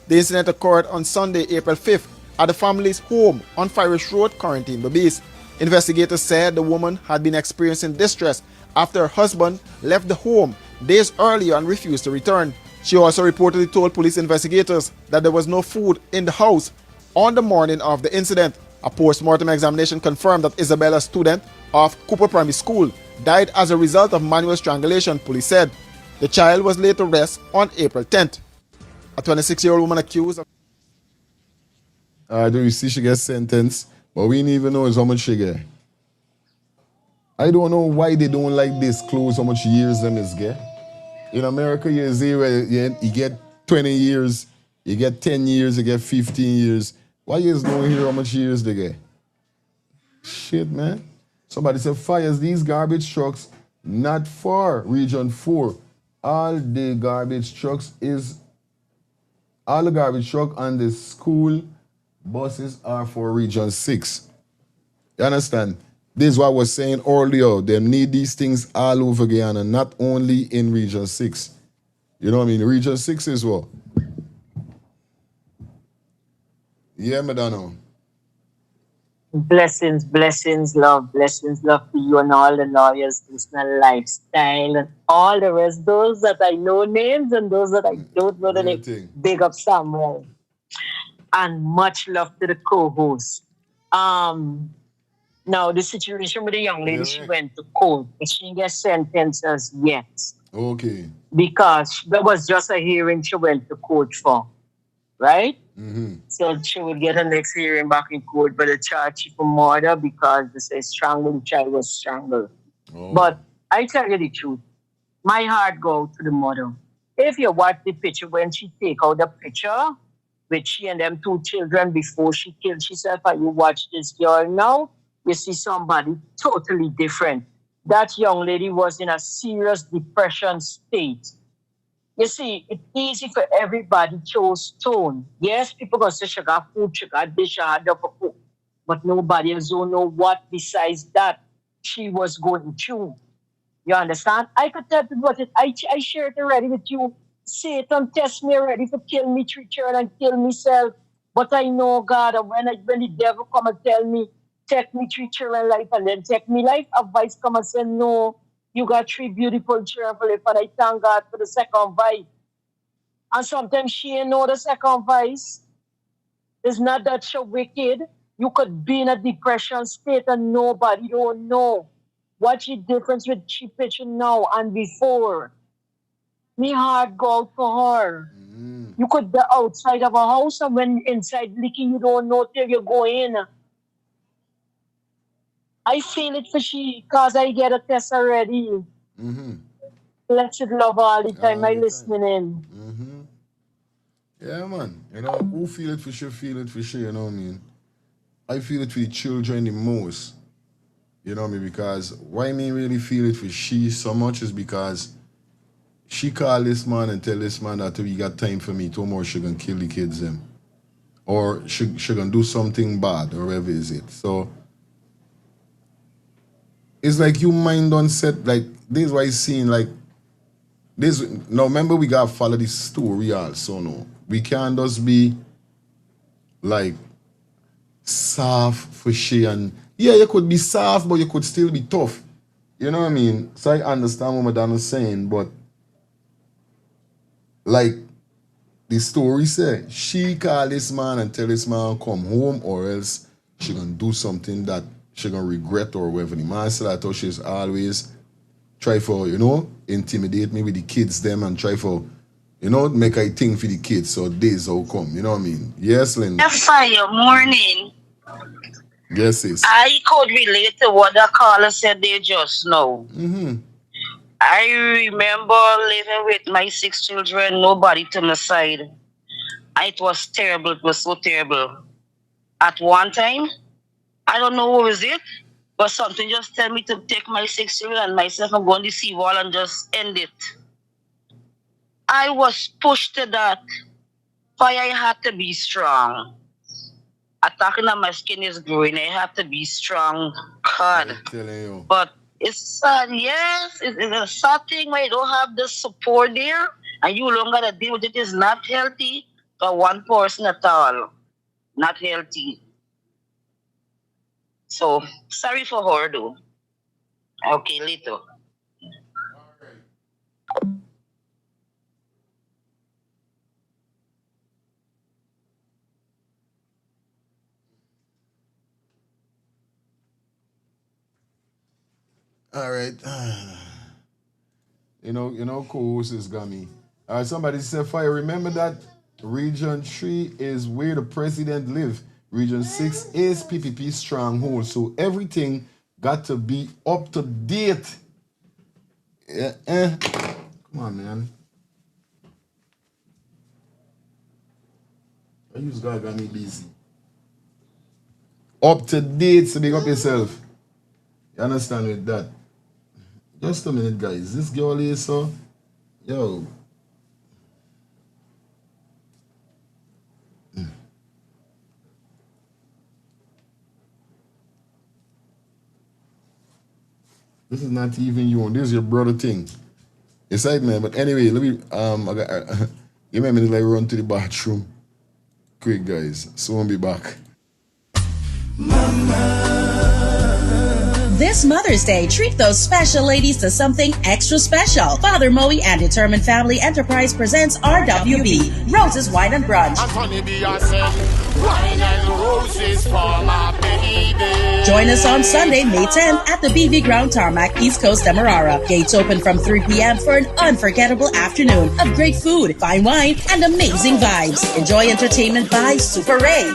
The incident occurred on Sunday, April 5th at the family's home on Firish Road, Quarantine Babies. Investigators said the woman had been experiencing distress after her husband left the home days earlier and refused to return. She also reportedly told police investigators that there was no food in the house on the morning of the incident. A post-mortem examination confirmed that Isabella, a student of Cooper Primary School, died as a result of manual strangulation, police said. The child was laid to rest on April 10th. A 26-year-old woman accused of... Do you see she gets sentenced? But we didn't even know is how much she get. I don't know why they don't like disclose how much years them is get. In America, you see where you get 20 years, you get 10 years, you get 15 years. Why you don't hear how much years they get? Shit, man. Somebody said fires these garbage trucks not for Region 4. All the garbage truck and the school buses are for Region 6. You understand? This is what I was saying earlier. They need these things all over Guyana, not only in Region 6. You know what I mean? Region 6 is what? Yeah, Madonna. Blessings, love to you and all the lawyers, personal lifestyle, and all the rest, those that I know names and those that I don't know the names. Big up Samuel. And much love to the co-host. Now, the situation with the young lady, she went to court, but she didn't get sentenced as yet. Okay. Because there was just a hearing she went to court for, right? Mm-hmm. So she would get her next hearing back in court, but they charged her for murder because they say strangled, the child was strangled. Oh. But I tell you the truth, my heart goes to the mother. If you watch the picture, when she take out the picture with she and them 2 children before she killed herself, and you watch this girl now, you see somebody totally different. That young lady was in a serious depression state. You see, it's easy for everybody to choose tone. Yes, people going to say she got food, she got dish, she had for cook. But nobody else don't know what besides that she was going through. You understand? I could tell people what it, I shared it already with you. Satan test me already to kill me 3 children and kill myself. But I know God, and when the devil come and tell me, take me 3 children life and then take me life, advice come and say, no, you got 3 beautiful children for life, and I thank God for the second wife. And sometimes she ain't know the second wife. It's not that she wicked. You could be in a depression state and nobody don't know. What's the difference with she pitching now and before? Me heart go out for her. You could be outside of a house and when inside licking you don't know till you go in. I feel it for she because I get a test already. Blessed love all the time. I listening in. Yeah, man. You know, who feel it for sure, you know what I mean? I feel it for the children the most. You know what I mean? Because why me really feel it for she so much is because she call this man and tell this man that we got time for me, tomorrow she gonna kill the kids them. Or she gonna do something bad or whatever is it. So it's like you mind on set, like this is why I seen like this. Now remember we gotta follow this story also no. We can't just be like soft for she and yeah, you could be soft, but you could still be tough. You know what I mean? So I understand what Madonna is saying, but like the story said, she call this man and tell this man come home or else she gonna do something that she gonna regret or whatever. The man said that she's always try for, you know, intimidate me with the kids them and try for You know, make I think for the kids, so days how come. You know what I mean? Yes, Linda. Fire morning. Yes, sis. I could relate to what the caller said they just know. I remember living with my 6 children, nobody to my side. It was terrible. It was so terrible. At one time, I don't know what was it, but something just tell me to take my 6 children and myself and go on the seawall and just end it. I was pushed to that. Why I had to be strong. Attacking on my skin is growing. I have to be strong. God. I'm telling you. But it's sad, yes. It's a sad thing when you don't have the support there and you don't gotta deal with it. It's not healthy for one person at all. Not healthy. So sorry for her though. Okay, later. All right. You know, co-host is Gummy. All right, somebody said, Fire, remember that Region 3 is where the president live. Region 6 is PPP stronghold. So everything got to be up to date. Yeah, Come on, man. I use God got me busy. Up to date, so big up yourself. You understand with that? Just a minute, guys. This girl here, so, yo. This is not even you, and this is your brother thing. It's like, man, but anyway, let me, give me a minute, like, run to the bathroom. Quick, guys. So I'll be back. This Mother's Day, treat those special ladies to something extra special. Father Moe and Determined Family Enterprise presents RWB, Roses Wine and Brunch. Wine and roses for my baby. Join us on Sunday, May 10th at the BV Ground Tarmac, East Coast, Demerara. Gates open from 3 p.m. for an unforgettable afternoon of great food, fine wine, and amazing vibes. Enjoy entertainment by Super Ray.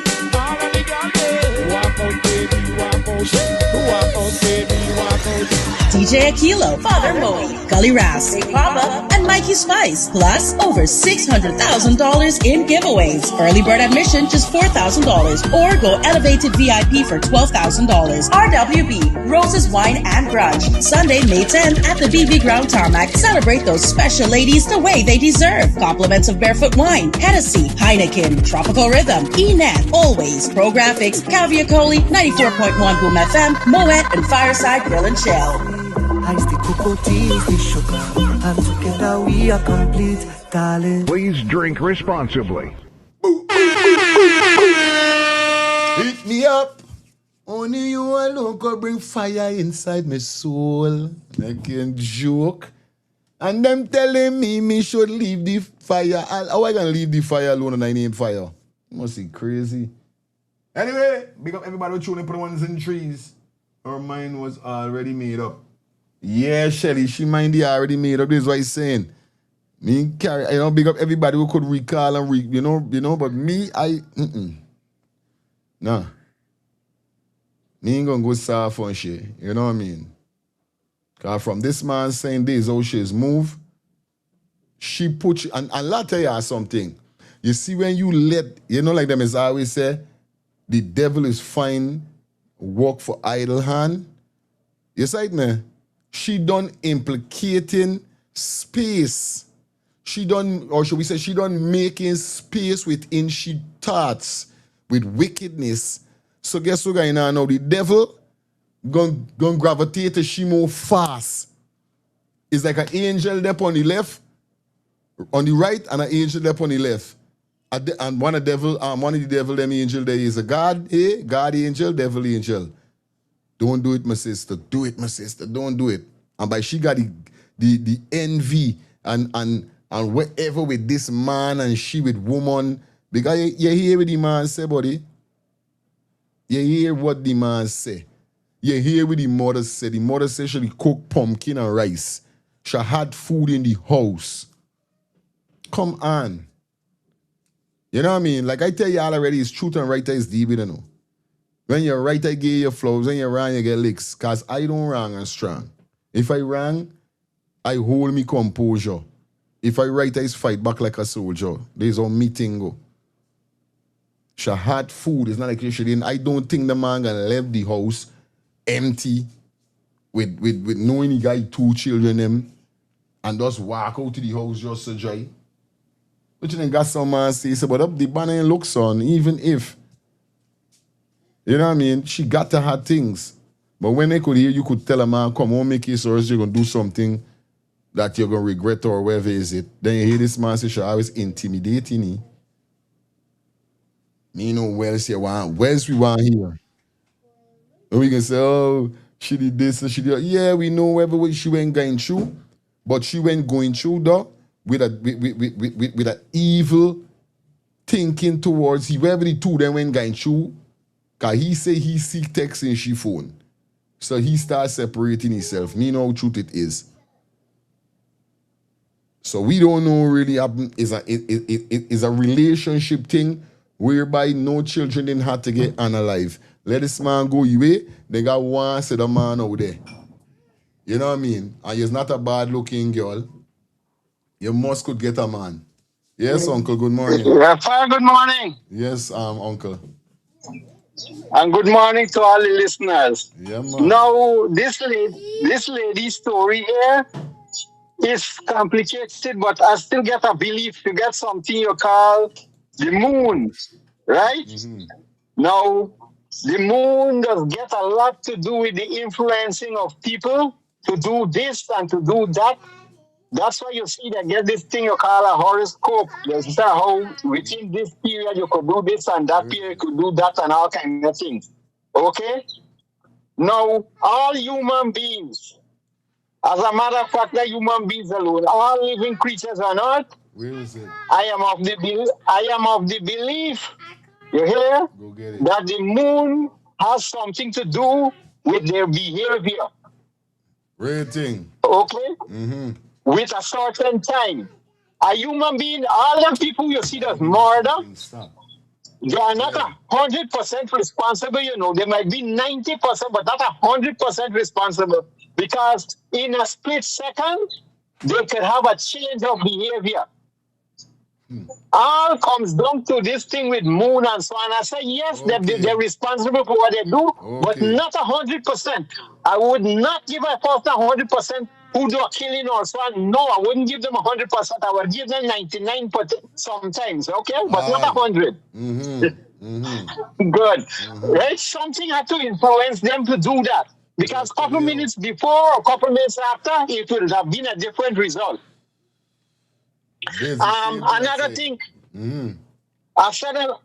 DJ Aquilo, Father Moe, Gully Ras, Big Papa, and Mikey Spice. Plus, over $600,000 in giveaways. Early bird admission just $4,000. Or go elevated VIP for $12,000. RWB, Roses Wine and Brunch. Sunday, May 10th at the BV Ground Tarmac. Celebrate those special ladies the way they deserve. Compliments of Barefoot Wine, Hennessy, Heineken, Tropical Rhythm, E-Net, Always, Pro Graphics, Caviacoli, 94.1 Boom FM, Moet, and Fireside Grill and Chill. Ice the cocoa tea, the sugar, and together we are complete, darling. Please drink responsibly. Hit me up. Only you alone could bring fire inside my soul. I can joke. And them telling me should leave the fire. How I gonna leave the fire alone and I need fire? Must be crazy. Anyway, big up everybody who tuning put ones in trees. Her mind was already made up. Yeah, Shelly, she mind already made up. This is what he's saying. Me carry, big up everybody who could recall and but me, nah. Me ain't gonna go soft on shit. You know what I mean? Cause from this man saying this how she's move, she put you, and I'll tell you something. You see when you let, like them as I always say, the devil is fine, work for idle hand. You see it, man? She done implicating space. She done, or should we say, she done making space within she thoughts with wickedness. So guess what going on now? The devil gonna gravitate to she more fast. It's like an angel there on the left, on the right, and an angel there on the left. And one of the devil, them angel there is a God, God angel, devil angel. Don't do it, my sister. Do it, my sister. Don't do it. And by she got the envy and whatever with this man and she with woman. Because you hear what the man say, buddy. You hear what the man say. You hear what the mother say. The mother said she cook pumpkin and rice. She had food in the house. Come on. You know what I mean? Like I tell y'all already, it's truth and right is deep, you know. When you're right, I give you flows. When you're wrong, you get licks. Because I don't wrong and strong. If I wrong, I hold me composure. If I right, I fight back like a soldier. There's a meeting go. She had food. It's not like she didn't. I don't think the man gonna leave the house empty with knowing he got 2 children them and just walk out to the house just to dry. But you then got some man say, but up the banner looks on, even if, you know what I mean, she got to have things. But when they could hear, you could tell a man, come on, make it or else you're going to do something that you're going to regret or whatever is it. Then you hear this man say, she always intimidating me. Me know where else you want, where else we want here. And we can say, oh, she did this and she did that. Yeah, we know whatever she went going through. But she went going through though with an evil thinking towards whoever the two then went going through. Cause he say he see text in she phone. So he starts separating himself. Me know how truth it is. So we don't know really happen is a relationship thing whereby no children didn't have to get unalive. Let this man go away, they got one set of man out there. You know what I mean? And you're not a bad looking girl. You must could get a man. Yes, uncle, good morning. Yeah, fine, good morning. Yes, uncle. And good morning to all the listeners. Yeah, man. Now, this lady's story here is complicated, but I still get a belief to get something you call the moon, right? Now, the moon does get a lot to do with the influencing of people to do this and to do that. That's why you see that get this thing you call a horoscope. That's how within this period you could do this and that period you could do that and all kinds of things. Okay? Now, all human beings, as a matter of fact, not human beings alone, all living creatures on earth, where is it? I am of the belief, you hear? Go get it. That the moon has something to do with their behavior. Rating. Okay? With a certain time. A human being, all the people you see that murder, they are not 100% responsible, you know. They might be 90%, but not 100% responsible. Because in a split second, they could have a change of behavior. All comes down to this thing with moon and so on. I say, yes, they're responsible for what they do, but not 100%. I would not give a person 100% who do a killing or so on. No, I wouldn't give them 100%. I would give them 99% sometimes, okay? But not 100. Good. Right? Something had to influence them to do that. Because a couple minutes before or a couple minutes after, it would have been a different result. Another thing, I said a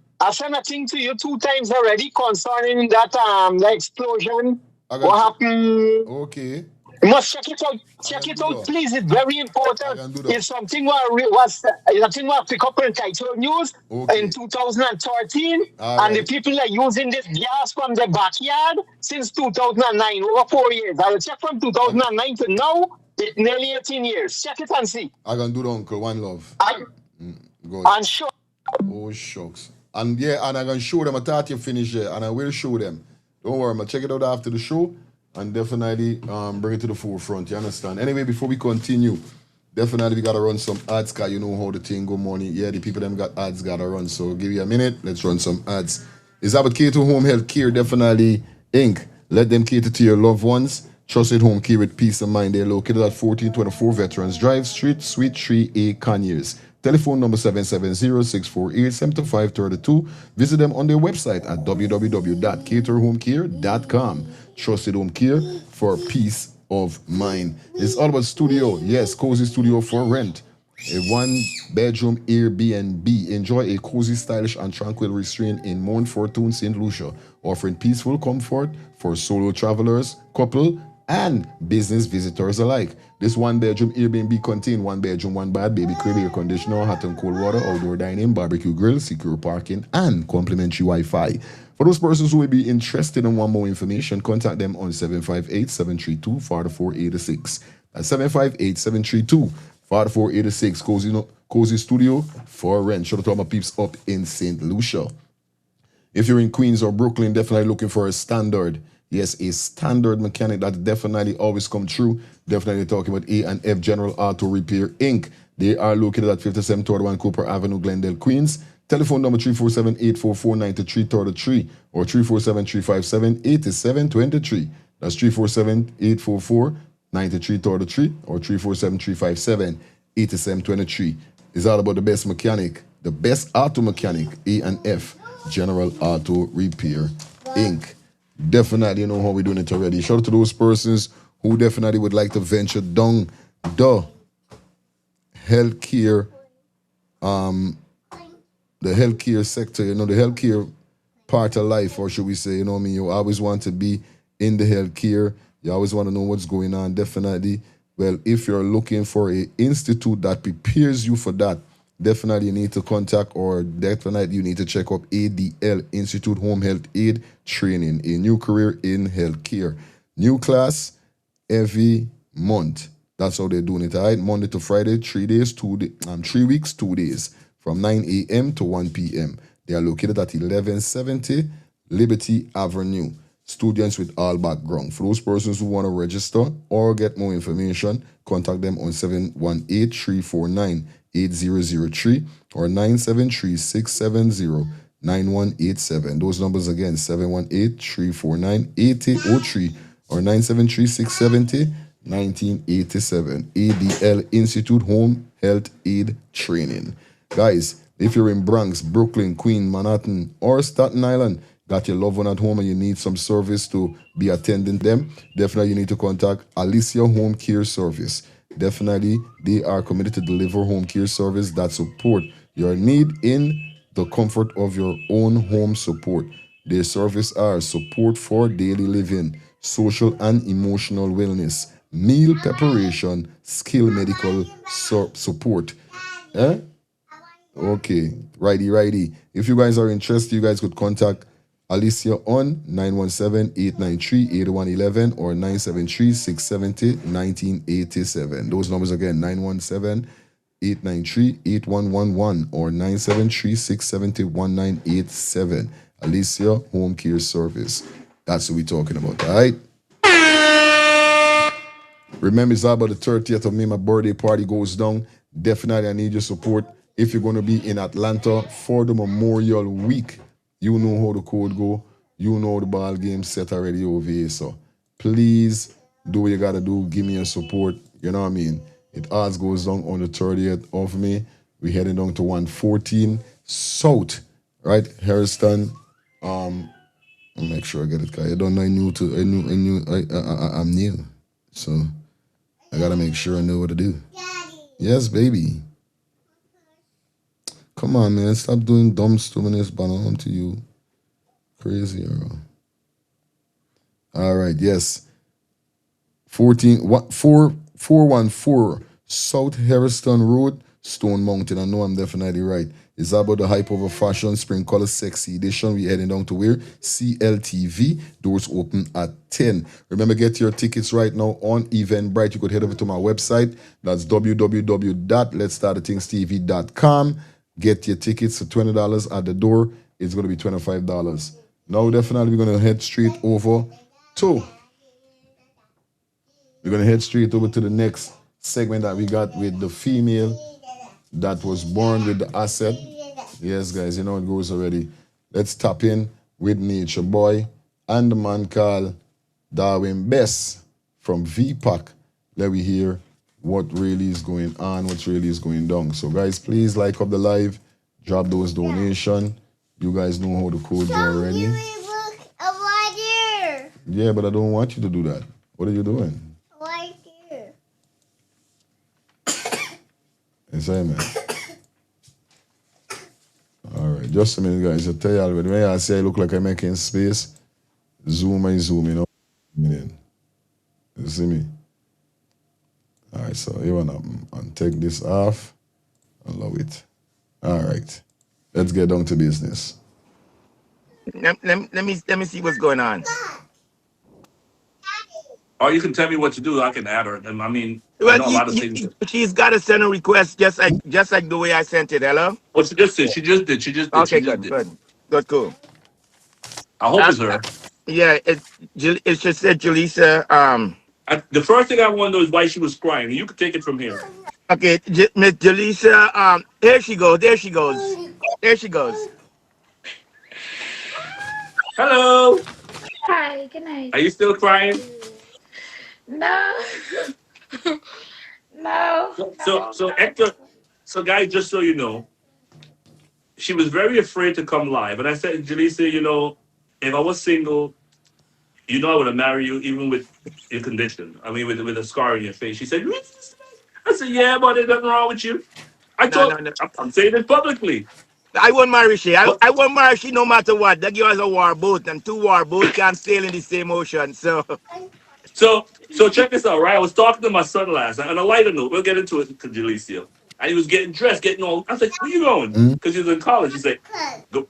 thing to you 2 times already concerning that the explosion. What happened? Okay. You must check it out. Check it out, please. It's very important. It's something what pick up in title news in 2013, and the people are using this gas from the backyard since 2009, over 4 years. I will check from 2009 to now. It's nearly 18 years. Check it and see. I can do the uncle. One love. Good. And sure. Oh, shucks. And yeah, and I can show them. I thought you finished it, and I will show them. Don't worry, I'm going to check it out after the show and definitely bring it to the forefront. You understand? Anyway, before we continue, definitely we got to run some ads because you know how the thing go money. Yeah, the people them got ads got to run. So give you a minute. Let's run some ads. Is that what Cater Home Health Care? Definitely Inc. Let them cater to your loved ones. Trusted home care with peace of mind. They're located at 1424 Veterans Drive, Street, Suite 3A, Conyers. Telephone number 770-648-7532. Visit them on their website at www.caterhomecare.com. Trusted home care for peace of mind. It's all about studio. Yes, cozy studio for rent. A 1-bedroom Airbnb. Enjoy a cozy, stylish, and tranquil restraint in Mount Fortune, St. Lucia, offering peaceful comfort for solo travelers, couple, and business visitors alike. This 1-bedroom Airbnb contains 1 bedroom, 1 bath, baby crib, air conditioner, hot and cold water, outdoor dining, barbecue grill, secure parking, and complimentary Wi-Fi. For those persons who will be interested in want more information, contact them on 758-732-4486. That's 758-732-4486. Cozy Studio for rent. Shout out to all my peeps up in St. Lucia. If you're in Queens or Brooklyn, definitely looking for a standard. Yes, a standard mechanic that definitely always come true. Definitely talking about A&F General Auto Repair Inc. They are located at 5731 Cooper Avenue, Glendale, Queens. Telephone number 347-844-9333 or 347-357-8723. That's 347-844-9333 or 347-357-8723. It's all about the best mechanic, the best auto mechanic, A&F General Auto Repair Inc. Definitely know how we're doing it already. Shout out to those persons who definitely would like to venture down the healthcare, the healthcare sector, the healthcare part of life, or should we say, you always want to be in the healthcare. You always want to know what's going on, definitely. Well, if you're looking for an institute that prepares you for that, definitely you need to contact, or definitely you need to check up ADL, Institute Home Health Aid Training, a new career in healthcare. New class every month. That's how they're doing it, all right? Monday to Friday, 3 days, 3 weeks, 2 days, from 9 a.m. to 1 p.m. They are located at 1170 Liberty Avenue. Students with all background. For those persons who want to register or get more information, contact them on 718-349-8003 or 973-670-9187. Those numbers again, 718-349-8003 or 973-670-1987. ADL Institute Home Health Aid Training. Guys, if you're in Bronx, Brooklyn, Queens, Manhattan, or Staten Island, got your loved one at home and you need some service to be attending them, definitely you need to contact Alicia Home Care Service. Definitely, they are committed to deliver home care service that support your need in the comfort of your own home support. Their service are support for daily living, social and emotional wellness, meal preparation, skill medical support. Okay, righty. If you guys are interested, you guys could contact Alicia on 917-893-8111 or 973-670-1987. Those numbers again, 917-893-8111 or 973-670-1987. Alicia Home Care Service. That's what we're talking about, all right? Remember, it's all about the 30th of May. My birthday party goes down. Definitely, I need your support. If you're going to be in Atlanta for the Memorial Week, you know how the code go. You know the ball game set already over here. So please do what you got to do. Give me your support. You know what I mean? It all goes down on the 30th of May. We're heading down to 114 South, right? Harrison. I'll make sure I get it. Cause I don't know. I'm new. So I got to make sure I know what to do. Yes, baby. Come on, man. Stop doing dumb stupidness, but on to you. Crazy, bro. All right, yes. 414 South Harrison Road, Stone Mountain. I know I'm definitely right. It's about the hype over fashion, spring color sexy edition. We're heading down to where? CLTV. Doors open at 10. Remember, get your tickets right now on Eventbrite. You could head over to my website. That's www.letstartthethingstv.com. Get your tickets for $20 at the door. It's going to be $25. Now, definitely, we're going to head straight over to... We're going to head straight over to the next segment that we got with the female that was born with the asset. Yes, guys, you know it goes already. Let's tap in with Nature Boy and the man called Darwin Bess from VPAC. Let me hear what really is going on, what really is going down. So, guys, please like up the live, drop those donations. You guys know how the codes are already. Yeah, but I don't want you to do that. What are you doing? Right here. Inside, man. All right, just a minute, guys. I'll tell you already. When I say I look like I'm making space, zoom, you know. You see me? All right, so you want to take this off. I love it. All right, let's get down to business. Let me see what's going on. Or you can tell me what to do. I can add her. And I mean, I Well, know a lot of things. she's got to send a request just like the way I sent it. Hello. Well, she just did. She just did. She just did. She Okay, just good, did. good, good, cool. I hope it's her. Yeah, it just said Julissa. The first thing I want to know is why she was crying. You can take it from here. Okay, Miss Julissa. Here she goes. There she goes. There she goes. Hello. Hi, good night. Are you still crying? No, no, So Hector. So guys, just so you know, she was very afraid to come live, and I said, Jaleesa, if I was single, I would have married you even with your condition. I mean, with a scar on your face. She said, "Really?" I said, yeah, but there's nothing wrong with you. No, no, no. I'm saying it publicly. I won't marry she. I, But I won't marry she no matter what. That girl is a war boat, and two war boats can't sail in the same ocean. So, so check this out, right? I was talking to my son last night. On a lighter note, we'll get into it, Jalecia. And he was getting dressed, getting all. I was like, "Where you going?" Because he was in college. He said,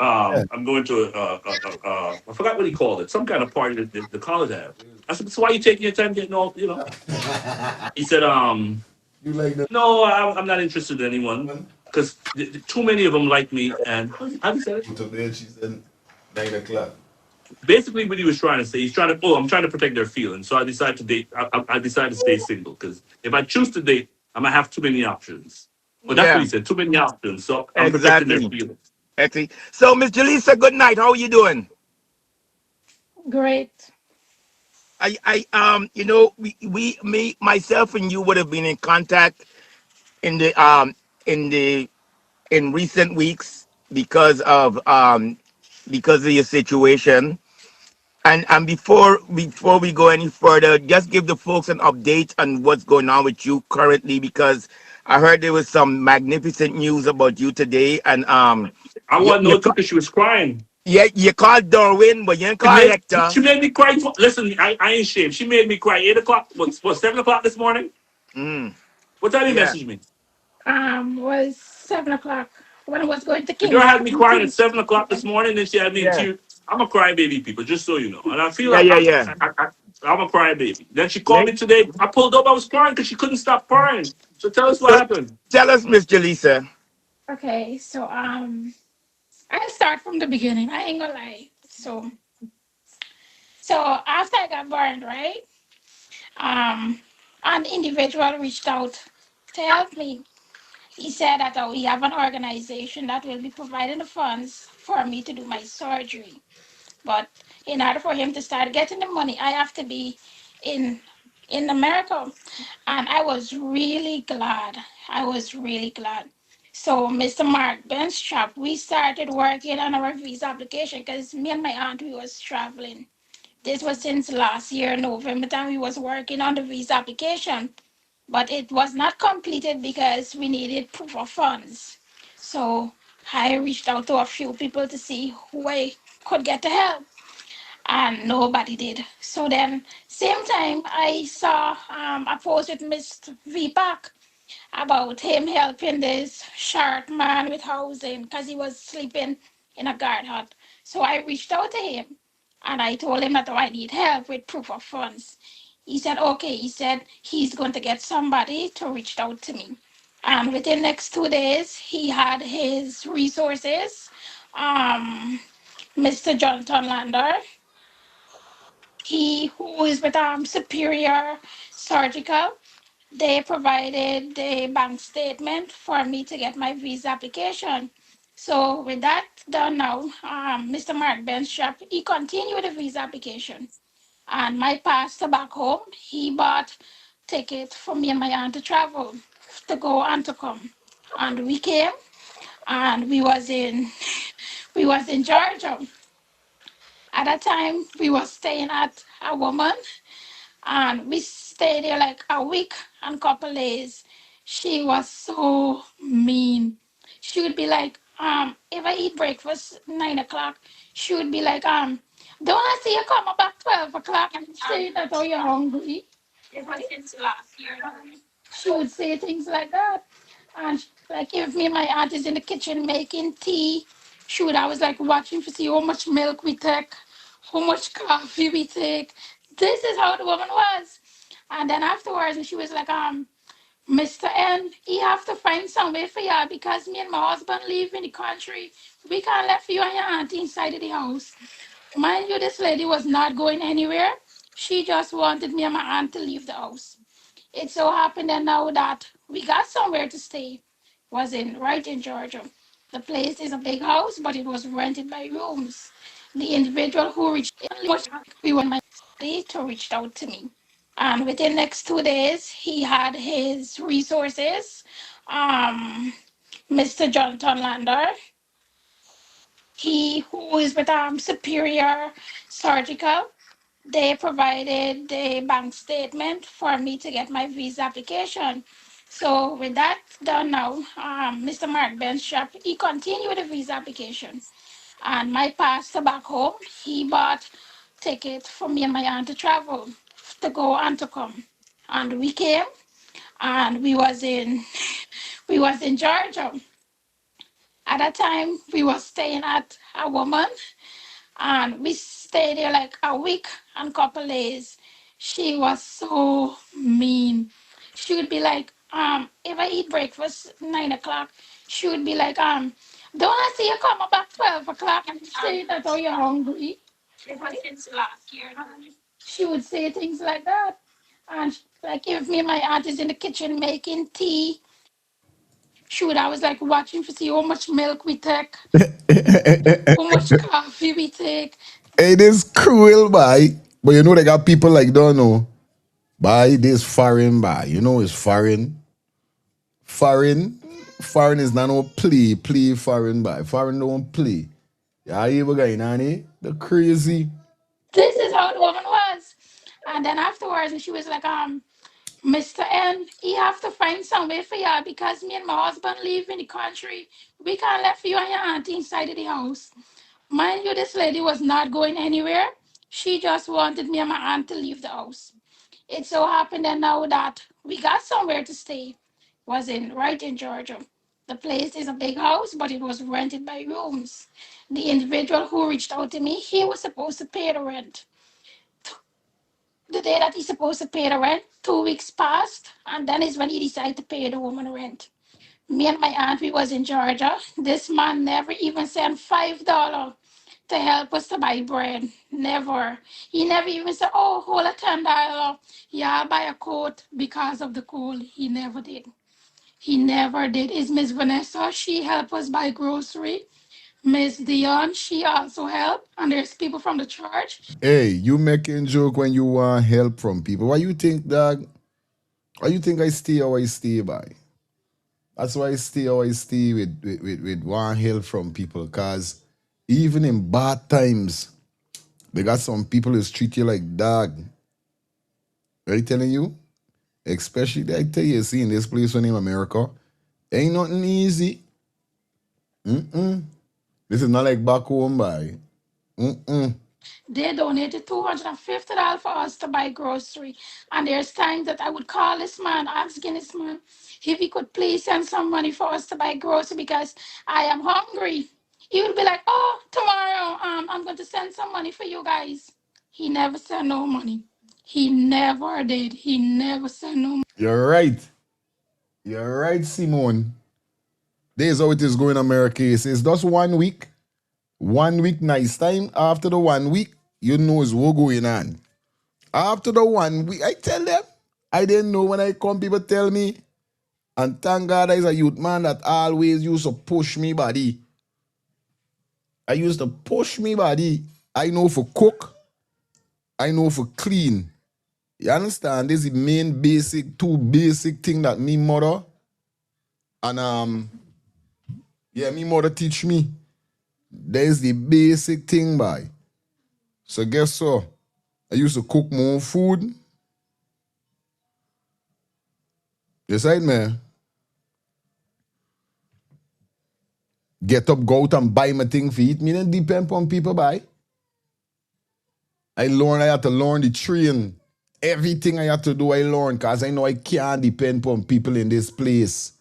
"I'm going to I forgot what he called it, some kind of party that the college had." I said, "So why are you taking your time getting all?" He said, "No, I'm not interested in anyone because too many of them like me." And how he said it? She said 9 o'clock. Basically, what he was trying to say, I'm trying to protect their feelings. So I decided to date. I decided to stay single because if I choose to date, I'm gonna have too many options. Well, that's what yeah, he said. Too many options. So I'm protecting their exactly. feelings. Exactly. So, Miss Julissa, good night. How are you doing? great. Me, myself, and you would have been in contact in the in recent weeks because of your situation. And before we go any further, just give the folks an update on what's going on with you currently, because I heard there was some magnificent news about you today. And I you, want to you, know too because she was crying. yeah, you called Darwin, but you didn't She call made, Hector. she made me cry. Listen, I ain't ashamed. She made me cry 8 o'clock. What 7 o'clock this morning? Mm, What time you yeah. messaged me? Was 7 o'clock when I was going to The girl had Kingston. me crying at 7 o'clock this morning. Then she had me in Yeah. tears. I'm a crybaby, people, just so you know. And I feel Yeah, like yeah, yeah. I'm a crybaby. Then she called Yeah. me today. I pulled up. I was crying because she couldn't stop crying. So tell us what So happened. tell us, Miss Jaleesa. Okay, so I'll start from the beginning. I ain't gonna lie. So after I got burned, right? Um, an individual reached out to help me. He said that we have an organization that will be providing the funds for me to do my surgery. But in order for him to start getting the money, I have to be in in America. And I was really glad. I was really glad. So Mr. Mark Benstrap, we started working on our visa application because me and my aunt we was traveling. This was since last year, November time we was working on the visa application. But it was not completed because we needed proof of funds. So I reached out to a few people to see who I could get to help, and nobody did. So then, same time, I saw a post with Mr. VPAC about him helping this short man with housing because he was sleeping in a guard hut. So I reached out to him and I told him that I need help with proof of funds. He said, okay. He said he's going to get somebody to reach out to me. And within the next 2 days, he had his resources. Mr. Jonathan Lander, he who is with Superior Surgical, they provided the bank statement for me to get my visa application. So with that done now, Mr. Mark Benstrap, he continued the visa application. And my pastor back home, he bought ticket for me and my aunt to travel, to go and to come. And we came and we was in Georgia. At that time, we was staying at a woman and we stayed there like a week and couple days. She was so mean. She would be like, if I eat breakfast 9 o'clock, she would be like, don't I see you come about 12 o'clock and say that oh you're hungry? It was since last year. She would say things like that. And like if me and my aunt is in the kitchen making tea, she would always like watching to see how much milk we take, how much coffee we take. This is how the woman was. And then afterwards, she was like, Mr. N, you have to find some way for y'all because me and my husband live in the country. We can't let you and your auntie inside of the house. Mind you, this lady was not going anywhere. She just wanted me and my aunt to leave the house. It so happened that now that we got somewhere to stay, was in right in Georgia. The place is a big house, but it was rented by rooms. The individual who reached out, we were my city to reach out to me. And within the next 2 days, he had his resources. Mr. Jonathan Lander, he who is with Superior Surgical, they provided the bank statement for me to get my visa application. So with that done now, Mr. Mark Benshop, he continued the visa application. And my pastor back home, he bought ticket for me and my aunt to travel, to go and to come. And we came and we was in Georgia. At that time, we was staying at a woman and we stayed there like a week and couple days. She was so mean. She would be like, if I eat breakfast 9 o'clock, she would be like, don't I see you come about 12 o'clock and say that oh you're hungry. It was since last year. She would say things like that. And like if me and my aunt is in the kitchen making tea, she would always like watching to see how much milk we take, how much coffee we take. It is cruel, boy. But you know they got people like don't know. Boy, this foreign, boy. You know it's foreign. Foreign is not no play foreign, boy. Foreign don't play. Yeah, you ever going on it? The crazy. This is how the woman was. And then afterwards, she was like, Mr. N, you have to find some way for y'all because me and my husband live in the country. We can't let you and your auntie inside of the house. Mind you, this lady was not going anywhere. She just wanted me and my aunt to leave the house. It so happened that now that we got somewhere to stay, was in right in Georgia. The place is a big house, but it was rented by rooms. The individual who reached out to me, he was supposed to pay the rent. The day that he's supposed to pay the rent, 2 weeks passed, and then is when he decided to pay the woman rent. Me and my aunt, we was in Georgia. This man never even sent $5 to help us to buy bread. Never. He never even said, oh, hold a $10. Yeah, I'll buy a coat because of the cold. He never did. He never did. Is Miss Vanessa? She helped us buy grocery. Miss Dion, she also helped. And there's people from the church. Hey, you making joke when you want help from people. Why you think, dog? Why you think I stay how I stay, by? That's why I stay how I stay with want help from people. Cause even in bad times, they got some people who treat you like dog. Are telling you? Especially, I tell you, see in this place in America, ain't nothing easy. This is not like back home, by. They donated $250 for us to buy grocery. And there's times that I would call this man, asking this man if he could please send some money for us to buy grocery because I am hungry. He would be like, oh, tomorrow I'm going to send some money for you guys. He never sent no money. He never did. He never sent no money. You're right. You're right, Simone. This is how it is going in America. It's just 1 week. 1 week nice time. After the 1 week, you know it's what going on. After the 1 week, I tell them, I didn't know when I come, people tell me. And thank God I a youth man that always used to push me body. I used to push me body. I know for cook. I know for clean. You understand? This is the main two basic thing that me mother and me mother teach me. There's the basic thing, boy. So guess what? I used to cook my own food. Yes, right, man. Get up, go out and buy my thing for eat. Me don't depend on people, boy. I had to learn the train. Everything I had to do, I learned because I know I can't depend on people in this place.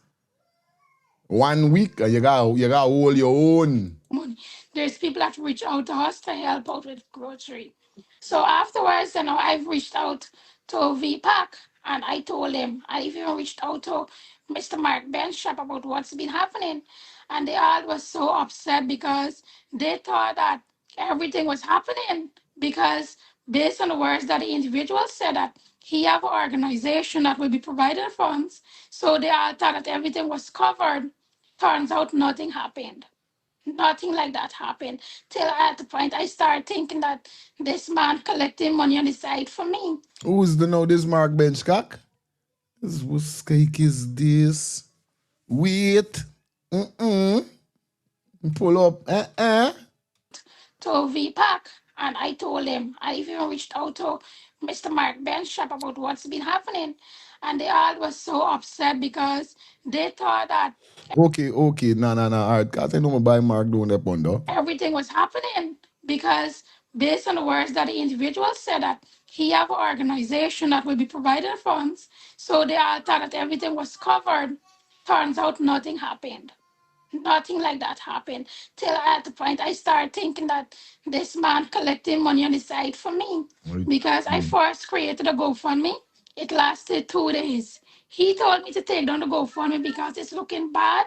1 week, you got hold your own. Money. There's people that reach out to us to help out with grocery. So afterwards, I've reached out to VPAC, and I told him, I even reached out to Mr. Mark Benchop about what's been happening. And they all was so upset because they thought that everything was happening because based on the words that the individual said that he have an organization that will be providing funds. So they all thought that everything was covered. Turns out nothing happened. Nothing like that happened till at the point I started thinking that this man collecting money on the side for me. Who's the now this Mark Benchcock? What cake is this? Wait. Pull up. To VPAC, and I told him, I even reached out to Mr. Mark Benchop about what's been happening. And they all was so upset because they thought that Okay. Nah. Alright, cause I know my buy Mark doing that one though. everything was happening because based on the words that the individual said that he have an organization that will be providing funds. So they all thought that everything was covered. Turns out nothing happened. Nothing like that happened till at the point I started thinking that this man collecting money on the side for me because I first created a GoFundMe. It lasted 2 days. He told me to take down the GoFundMe because it's looking bad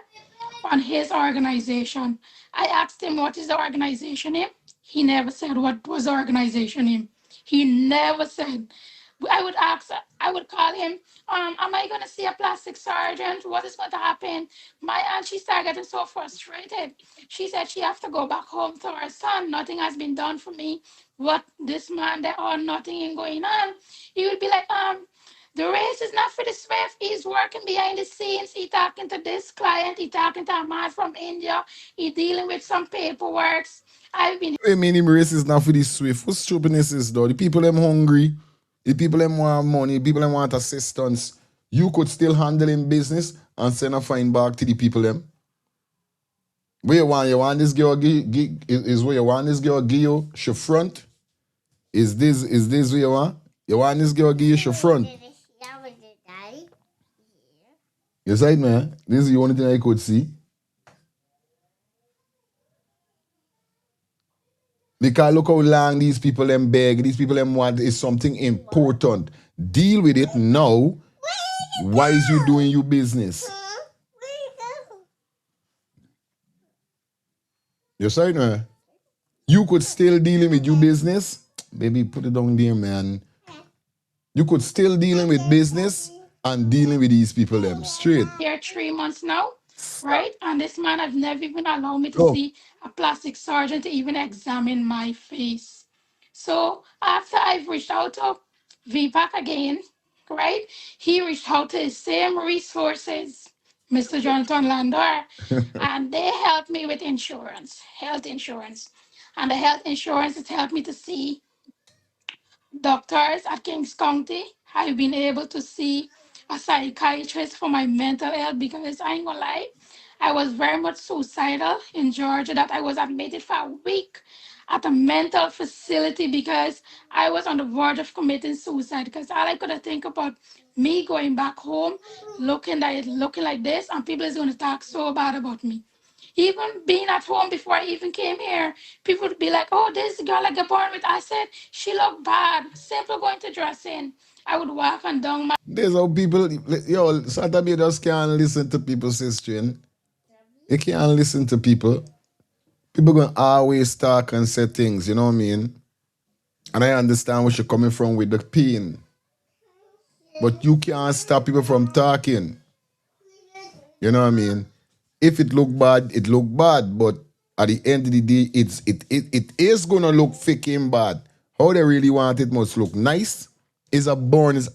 on his organization. I asked him what is the organization name. He never said what was the organization name. He never said. I would call him, am I gonna see a plastic surgeon? What is going to happen? My aunt, she started getting so frustrated. She said she have to go back home to her son. Nothing has been done for me. What this man there or nothing ain't going on. He would be like, the race is not for the swift. He's working behind the scenes. He talking to this client. He talking to a man from India. He dealing with some paperwork. I've been I mean, him race is not for the swift. What stupidness is though? The people them hungry. The people them want money. The people them want assistance. You could still handle in business and send a fine back to the people them. Where you want? You want this girl is where you want this girl give you she front? Is this where you want? You want this girl give you she front? You side man. This is the only thing I could see. Because look how long these people them beg, these people them want is something important. Deal with it now. Why is you doing your business? You side man. You could still dealing with your business. Baby, put it down there, man. You could still dealing with business and dealing with these people them straight. here 3 months now, right? And this man has never even allowed me to see a plastic surgeon to even examine my face. So after I've reached out to VPAC again, right? He reached out to his same resources, Mr. Jonathan Landor, and they helped me with insurance, health insurance. And the health insurance has helped me to see doctors at Kings County. I've been able to see a psychiatrist for my mental health because I ain't gonna lie, I was very much suicidal in Georgia that I was admitted for a week at a mental facility because I was on the verge of committing suicide because all I could have think about me going back home looking like this and people is gonna talk so bad about me. Even being at home before I even came here, people would be like, oh, this girl I get born with. I said, she looked bad. Simple going to dressing. I would walk and down my There's how people, yo, Saturday just can't listen to people's history. You can't listen to people. People gonna always talk and say things, you know what I mean? And I understand where you're coming from with the pain. But you can't stop people from talking. You know what I mean? If it look bad, it look bad. But at the end of the day, it is gonna look freaking bad. How they really want it must look nice. Is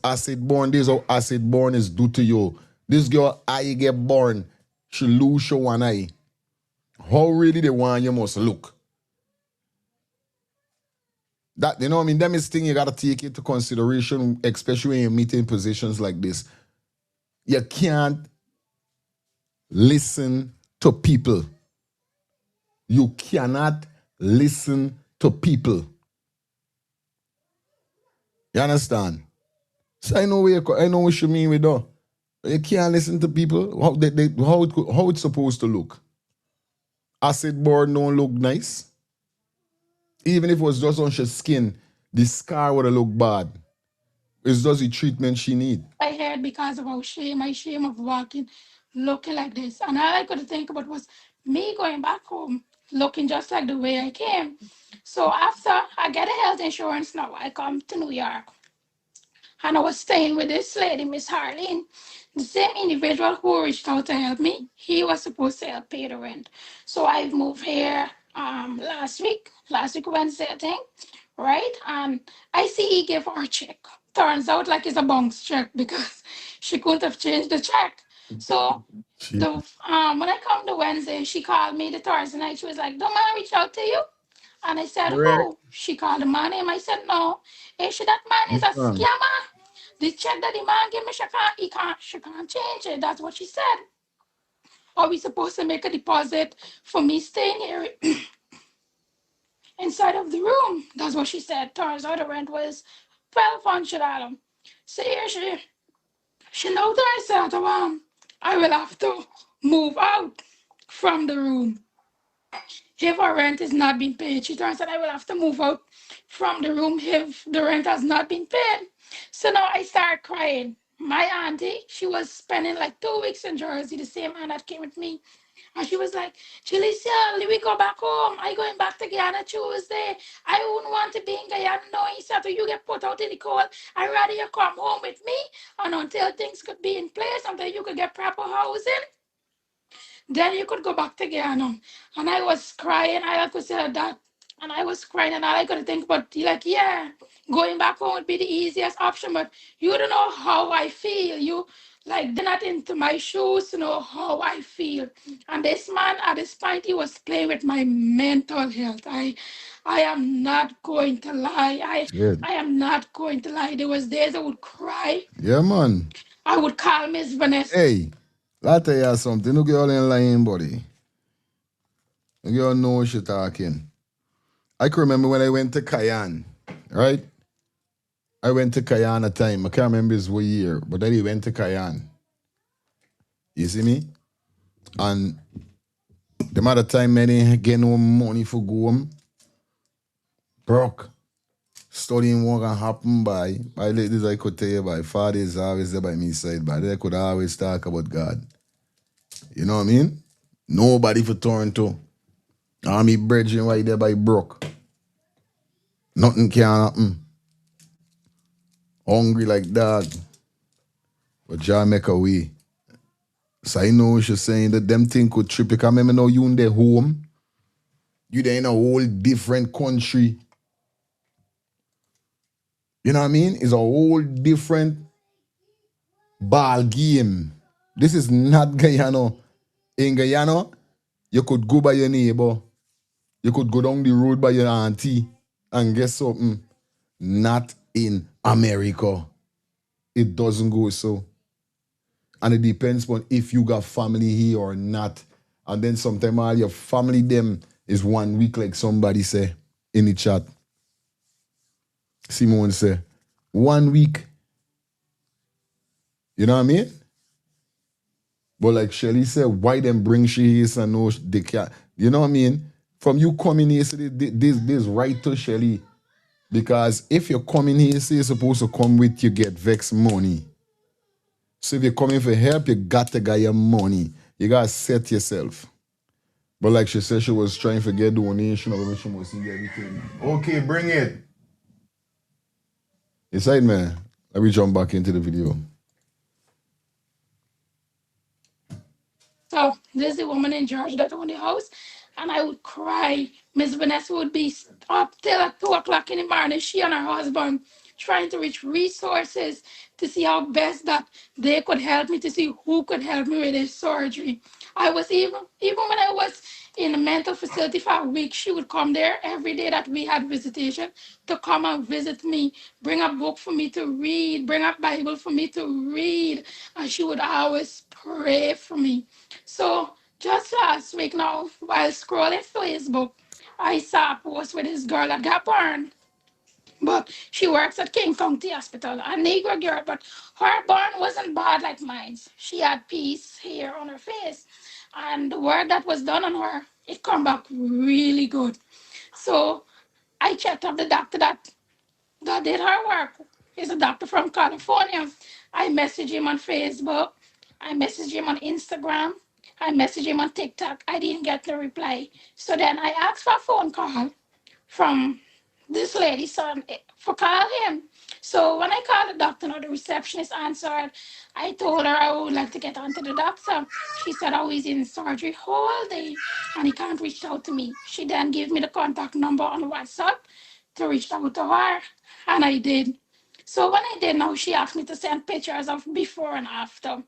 acid born. This is how acid born is do to you. This girl eye get born. She lose your one eye. How really they want you must look. That, you know what I mean? Them is thing you gotta take into consideration, especially when you're meeting positions like this. You can't listen to people. You cannot listen to people. You understand? So I know what you mean with that. You can't listen to people. How it's supposed to look. Acid board don't look nice. Even if it was just on your skin, the scar would have looked bad. It's just the treatment she need. I heard because of how shame, my shame of walking, looking like this. And all I could think about was me going back home, looking just like the way I came. So after I get a health insurance now, I come to New York. And I was staying with this lady, Miss Harleen. The same individual who reached out to help me, he was supposed to help pay the rent. So I moved here last week Wednesday, I think, right? And I see he gave her a check. Turns out like it's a bounce check because she couldn't have changed the check. So the when I come to Wednesday, she called me the Thursday night. She was like, "The man reached out to you?" And I said, Correct. "Who?" She called the man name. I said, "No." Hey, she that man is a scammer. The check that the man gave me, she can't change it. That's what she said. Are we supposed to make a deposit for me staying here inside of the room? That's what she said. Turns out the rent was $1,200. So here she knows that I said, I will have to move out from the room. If our rent is not being paid, she turns out I will have to move out from the room if the rent has not been paid. So now I start crying. My auntie, she was spending like 2 weeks in Jersey, the same aunt that came with me. And she was like, Jalicia, we go back home. I going back to Guyana Tuesday. I wouldn't want to be in Guyana knowing after you get put out in the cold. I'd rather you come home with me and until things could be in place, until you could get proper housing. Then you could go back to Guyana. And I was crying. I had to say that. And I was crying and all I could think about, like, yeah, going back home would be the easiest option. But you don't know how I feel. You, like, they're not into my shoes to know how I feel. And this man, at this point, he was playing with my mental health. I am not going to lie. Good. I am not going to lie. There was days I would cry. Yeah, man. I would call Miss Vanessa. Hey, let tell you something. Look at all in line, buddy. You all know what you're talking. I can remember when I went to Cayenne, right? I went to Cayenne a time. I can't remember his what year, but then he went to Cayenne. You see me? And the matter time many get no money for go home. Broke. Studying what can happen by like this I could tell you by Father is always there by me side, but I could always talk about God. You know what I mean? Nobody for Toronto. Army brethren right there by broke. Nothing can happen. Hungry like dog. But Jah make a way. So I know she's saying that them thing could trip. You can remember now you in their home. You there in a whole different country. You know what I mean? It's a whole different ball game. This is not Guyana. In Guyana, you could go by your neighbor. You could go down the road by your auntie. And guess something? Not in America. It doesn't go so. And it depends on if you got family here or not. And then sometimes all your family them is 1 week, like somebody say in the chat. Simone say, 1 week. You know what I mean? But like Shelly said, why them bring she is and no they can't. You know what I mean? From you coming here, say this right to Shelly. Because if you're coming here, say you're supposed to come with you get vex money. So if you're coming for help, you got to get your money. You got to set yourself. But like she said, she was trying to get donation or she must get everything. Okay, bring it. Inside, man. Let me jump back into the video. So there's the woman in Georgia that owned the house, and I would cry. Miss Vanessa would be up till at 2 o'clock in the morning. She and her husband trying to reach resources to see how best that they could help me, to see who could help me with this surgery. I was even when I was in a mental facility for a week, she would come there every day that we had visitation to come and visit me, bring a book for me to read, bring a Bible for me to read, and she would always pray for me. So just last week now, while scrolling Facebook, I saw a post with this girl that got burned. But she works at King County Hospital, a Negro girl, but her burn wasn't bad like mine. She had piece hair on her face. And the work that was done on her, it come back really good. So I checked up the doctor that did her work. He's a doctor from California. I messaged him on Facebook. I messaged him on Instagram. I messaged him on TikTok. I didn't get the reply. So then I asked for a phone call from this lady, son, for call him. So when I called the doctor, now the receptionist answered. I told her I would like to get on to the doctor. She said, oh, he's in surgery all day and he can't reach out to me. She then gave me the contact number on WhatsApp to reach out to her, and I did. So when I did, now she asked me to send pictures of before and after.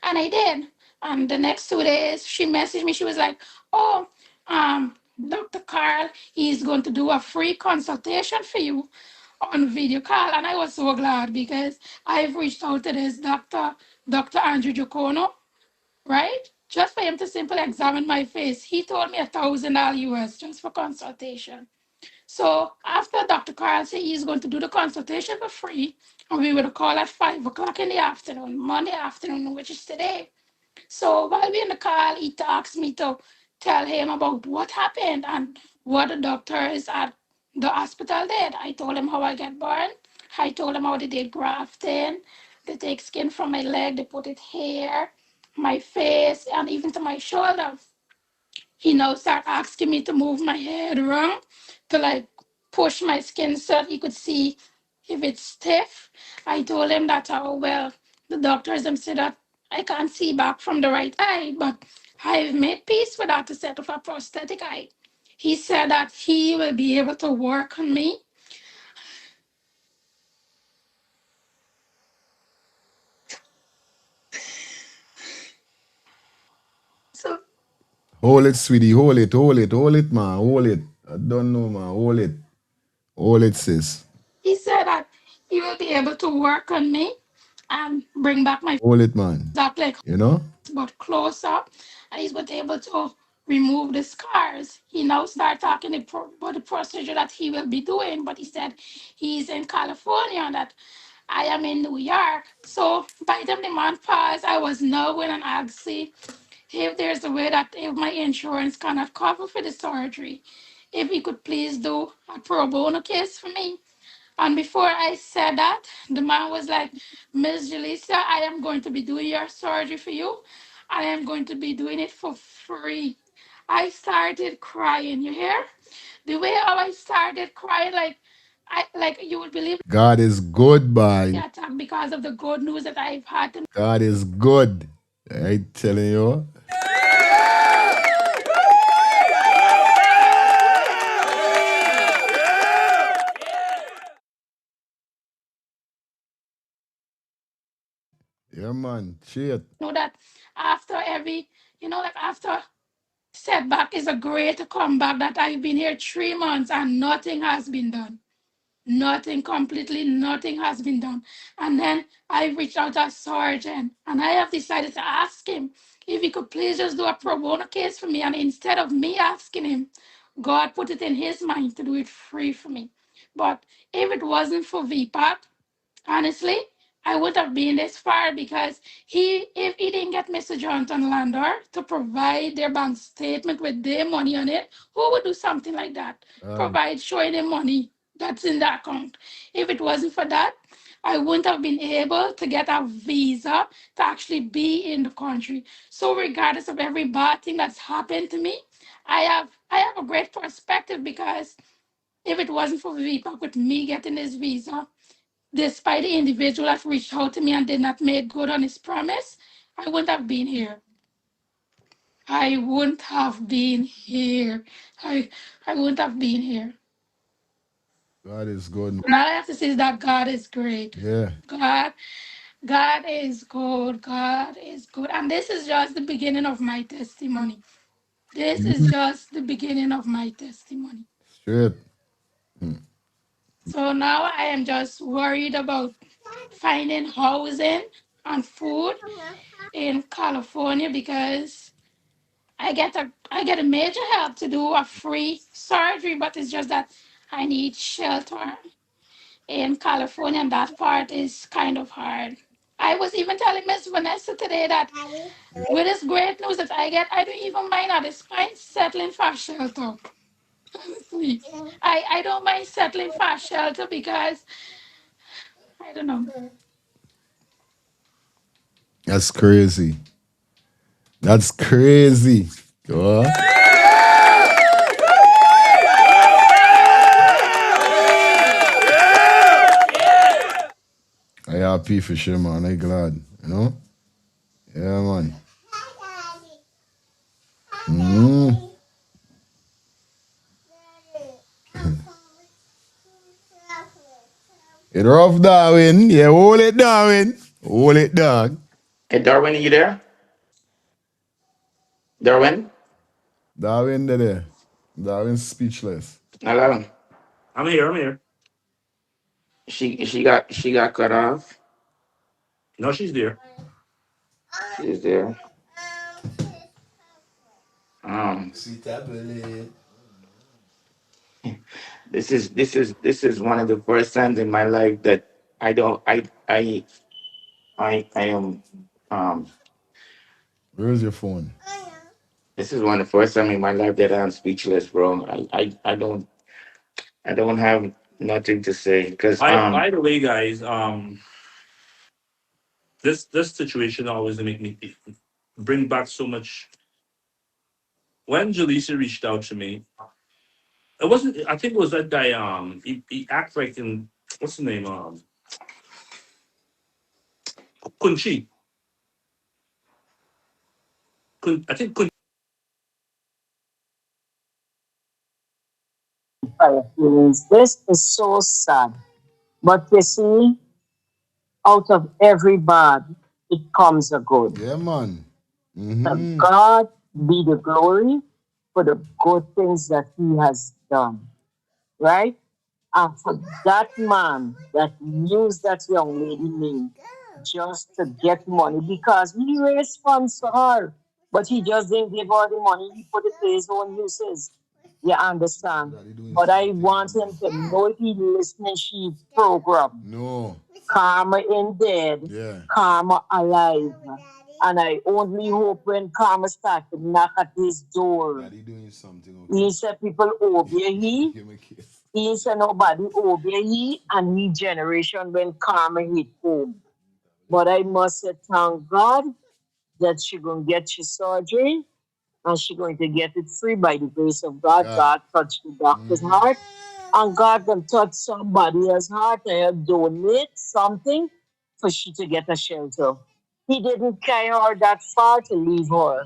And I did. And the next 2 days, she messaged me. She was like, oh, Dr. Carl is going to do a free consultation for you on video call. And I was so glad because I've reached out to this doctor, Dr. Andrew Giacono, right? Just for him to simply examine my face. He told me $1,000 US just for consultation. So after Dr. Carl said he's going to do the consultation for free, and we will call at 5 o'clock in the afternoon, Monday afternoon, which is today. So while we're in the call, he asked me to tell him about what happened and what the doctors at the hospital did. I told him how I get burned. I told him how they did grafting. They take skin from my leg, they put it here, my face, and even to my shoulder. He now start asking me to move my head around to like push my skin so that he could see if it's stiff. I told him that, oh, well, the doctors them said that I can't see back from the right eye, but I've made peace with that to set up a prosthetic eye. He said that he will be able to work on me. So Hold it, sweetie. Hold it, hold it, hold it, man. Hold it. I don't know, man. Hold it. Hold it, sis. he said that he will be able to work on me and bring back my Hold it, man. back like You know? but closer, and he's was able to remove the scars. He now start talking about the procedure that he will be doing, but he said he's in California and that I am in New York. So by the time the month passed, I was now going and asking if there's a way that if my insurance cannot cover for the surgery, if he could please do a pro bono case for me. And before I said that, the man was like, Miss Jaleesa, I am going to be doing your surgery for you. I am going to be doing it for free. I started crying. You hear? The way how I started crying, like you would believe God is good, the boy. attack because of the good news that I've had. God is good. I telling you. Yeah, man. Shit. Know that after every, like after setback is a great comeback that I've been here 3 months and nothing has been done. Nothing, completely nothing has been done. And then I reached out to a surgeon and I have decided to ask him if he could please just do a pro bono case for me. And instead of me asking him, God put it in his mind to do it free for me. But if it wasn't for VPAT, honestly, I would have been this far because if he didn't get Mr. Jonathan Landor to provide their bank statement with their money on it, who would do something like that? Provide showing them money that's in the account. If it wasn't for that, I wouldn't have been able to get a visa to actually be in the country. So regardless of every bad thing that's happened to me, I have a great perspective because if it wasn't for VPAC with me getting this visa, despite the individual that reached out to me and did not make good on his promise, I wouldn't have been here. I wouldn't have been here. I wouldn't have been here. God is good. And all I have to say is that God is great. Yeah. God is good. God is good. And this is just the beginning of my testimony. This is just the beginning of my testimony. Straight. So now I am just worried about finding housing and food in California because I get a major help to do a free surgery, but it's just that I need shelter in California, and that part is kind of hard. I was even telling Miss Vanessa today that with this great news that I get, I don't even mind at this point settling for shelter. Honestly, I don't mind settling for shelter because I don't know. That's crazy. That's crazy. Go on. I happy for sure, man. I glad, you know? Yeah, man. Mm. It rough, Darwin. Yeah, hold it, Darwin. Hold it, dog. Hey, Darwin, are you there? Darwin? Darwin, there. Darwin's speechless. Hello. I'm here. I'm here. She got cut off. No, she's there. She's there. Um, this is one of the first times in my life that I don't I am Where's your phone? this is one of the first time in my life that I'm speechless, bro. I don't have nothing to say because By the way, guys, this situation always make me bring back so much. When Jaleesa reached out to me, it wasn't. I think it was that guy. He acts like in what's the name? Kunchi. I think Kunchi. This is so sad. But you see, out of every bad, it comes a good. Yeah, man. To God be the glory for the good things that He has done. Right? And for that man that used that young lady name just to get money because he raised funds for her, but he just didn't give her the money. He put it to his own uses. You understand? But I want him to know if he listening, she program. No. Karma in dead, Yeah. karma alive. And I only hope when karma start to knock at his door. Daddy doing something, okay? He said people obey he. Give me a kiss. He said nobody obey he and he generation when karma hit home. But I must say thank God that she gonna get her surgery and she going to get it free by the grace of God. Yeah. God touched the doctor's heart and God can touch somebody else's heart and donate something for she to get a shelter. He didn't carry her that far to leave her.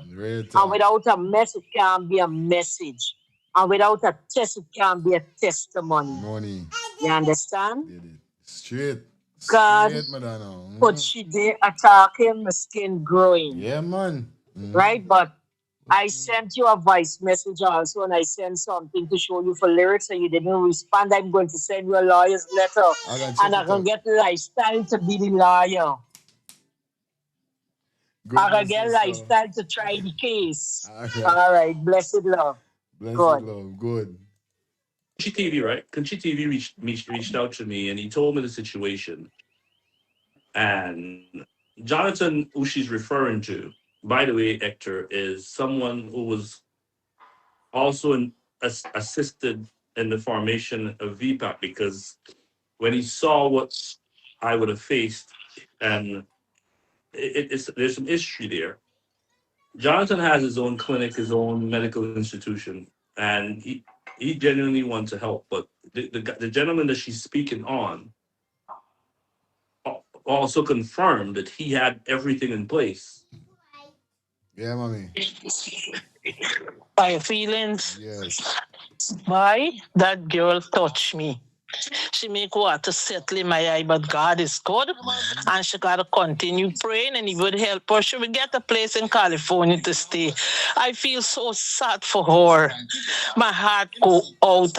And without a mess, it can't be a message. And without a test, it can't be a testimony. Money. You understand? Did it. Straight. God Straight, Madonna. put she there attacking, my skin growing. Yeah, man. Right? But I sent you a voice message also, and I sent something to show you for lyrics, and you didn't respond. I'm going to send you a lawyer's letter, and I can get Lifestyle to be the lawyer. I can get Lifestyle to try the case. All right. Blessed love. Blessed Good. love. Good. Kunchi TV, right? Kunchi TV reached out to me and he told me the situation. And Jonathan, who she's referring to, by the way, Hector, is someone who was also assisted in the formation of VPAC because when he saw what I would have faced, and there's some history there. Jonathan has his own clinic, his own medical institution, and he genuinely wants to help. But the gentleman that she's speaking on also confirmed that he had everything in place. Yeah, mommy. My feelings. Yes. Why that girl touched me? She make water settle in my eye, but God is good. And she gotta continue praying and he would help her. She will get a place in California to stay. I feel so sad for her. My heart go out.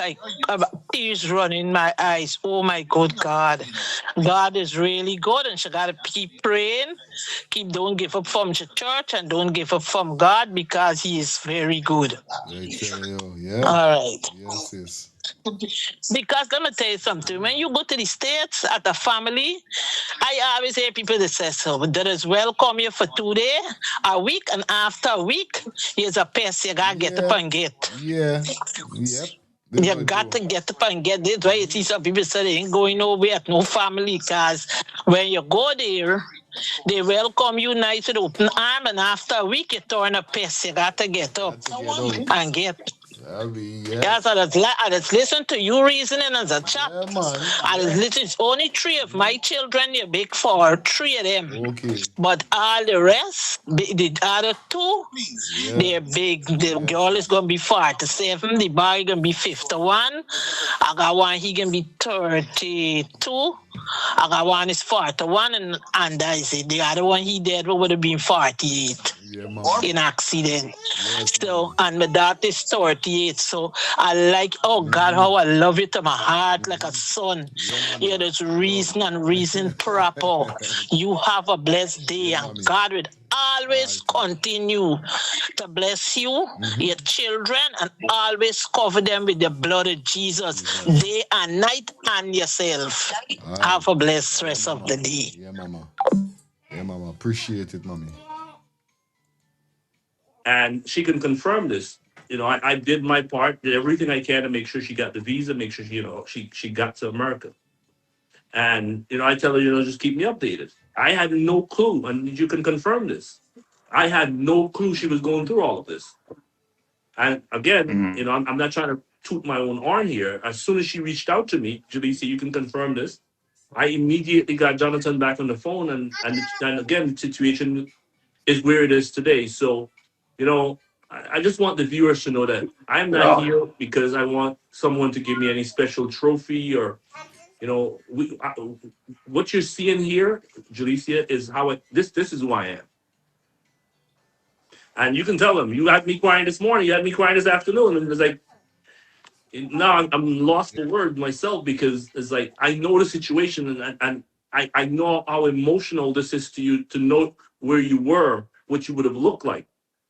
Tears run in my eyes. Oh my good God. God is really good and she gotta keep praying. Don't give up from the church and don't give up from God because he is very good. I tell you, yeah. All right. Yes, yes. Because let me tell you something. When you go to the States at a family, I always hear people that say so, but that is welcome here for 2 days, a week, and after a week, here's a pass you gotta get up and get. Yeah. Yep. You got to get up and get this right. You see some people say they ain't going nowhere, no family, cause when you go there, they welcome you nice with open arm, and after a week you turn a piss. You got to get up and get. Yes, I just listen to you reasoning as a chat. I just listen. It's only three of my children. You big for three of them. But all the rest, the other two, they're big. The girl is gonna be 47. The boy gonna be 51. I got one. He gonna be 32. I got one is 41, and that is it. The other one he dead would have been 48 in accident. So, and my daughter is 38. So I like, oh God, how I love you to my heart like a son. Yeah, there's reason proper. You have a blessed day, and God will always continue to bless you, your children, and always cover them with the blood of Jesus day and night, and yourself. Have a blessed rest of the day. Yeah, mama. Yeah, mama. Appreciate it, mommy. And she can confirm this. I did my part, did everything I can to make sure she got the visa, make sure she got to America. And I tell her, just keep me updated. I had no clue, and you can confirm this. I had no clue she was going through all of this. And again, I'm not trying to toot my own horn here. As soon as she reached out to me, Jaleesa, you can confirm this. I immediately got Jonathan back on the phone, and again, the situation is where it is today. So, I just want the viewers to know that I'm not here because I want someone to give me any special trophy or, what you're seeing here, Jaleesa, is how this is who I am. And you can tell them, you had me crying this morning, you had me crying this afternoon, and it's like, now I'm lost for words myself because it's like I know the situation and I know how emotional this is to you to know where you were, what you would have looked like,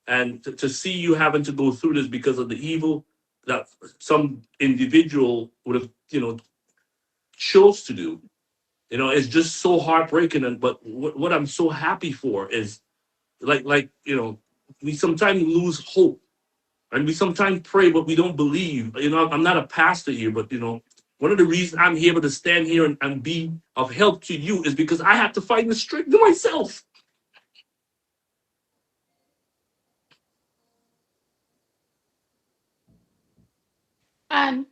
and to see you having to go through this because of the evil that some individual would have chose to do. It's just so heartbreaking. And but what I'm so happy for is we sometimes lose hope. And we sometimes pray, but we don't believe. I'm not a pastor here, but one of the reasons I'm able to stand here and be of help to you is because I have to find the strength to myself. And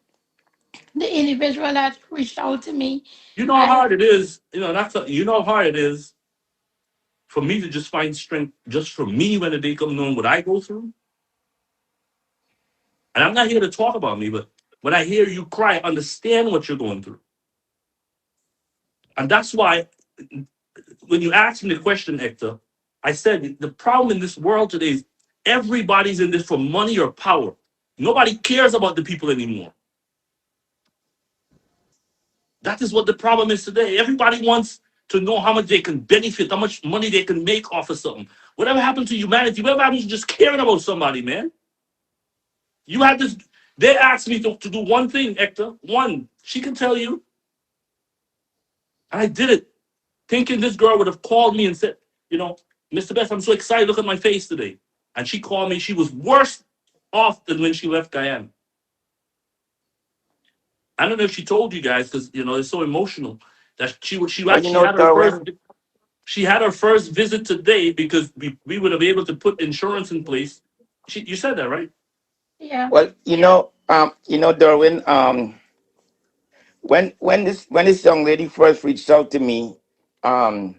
the individual that reached out to me, You know how hard it is. You know how hard it is for me to just find strength just for me when the day comes on what I go through. And I'm not here to talk about me, but when I hear you cry, I understand what you're going through. And that's why when you asked me the question, Hector, I said the problem in this world today is everybody's in this for money or power. Nobody cares about the people anymore. That is what the problem is today. Everybody wants to know how much they can benefit, how much money they can make off of something. Whatever happened to humanity? Whatever happened to just caring about somebody, man? You had this. They asked me to do one thing, Hector. One. She can tell you. And I did it, thinking this girl would have called me and said, Mr. Best, I'm so excited. Look at my face today. And she called me. She was worse off than when she left Guyana. I don't know if she told you guys because it's so emotional that she actually had her first. She had her first visit today because we would have able to put insurance in place. You said that, right? Yeah. Well, Darwin, when this young lady first reached out to me, I'm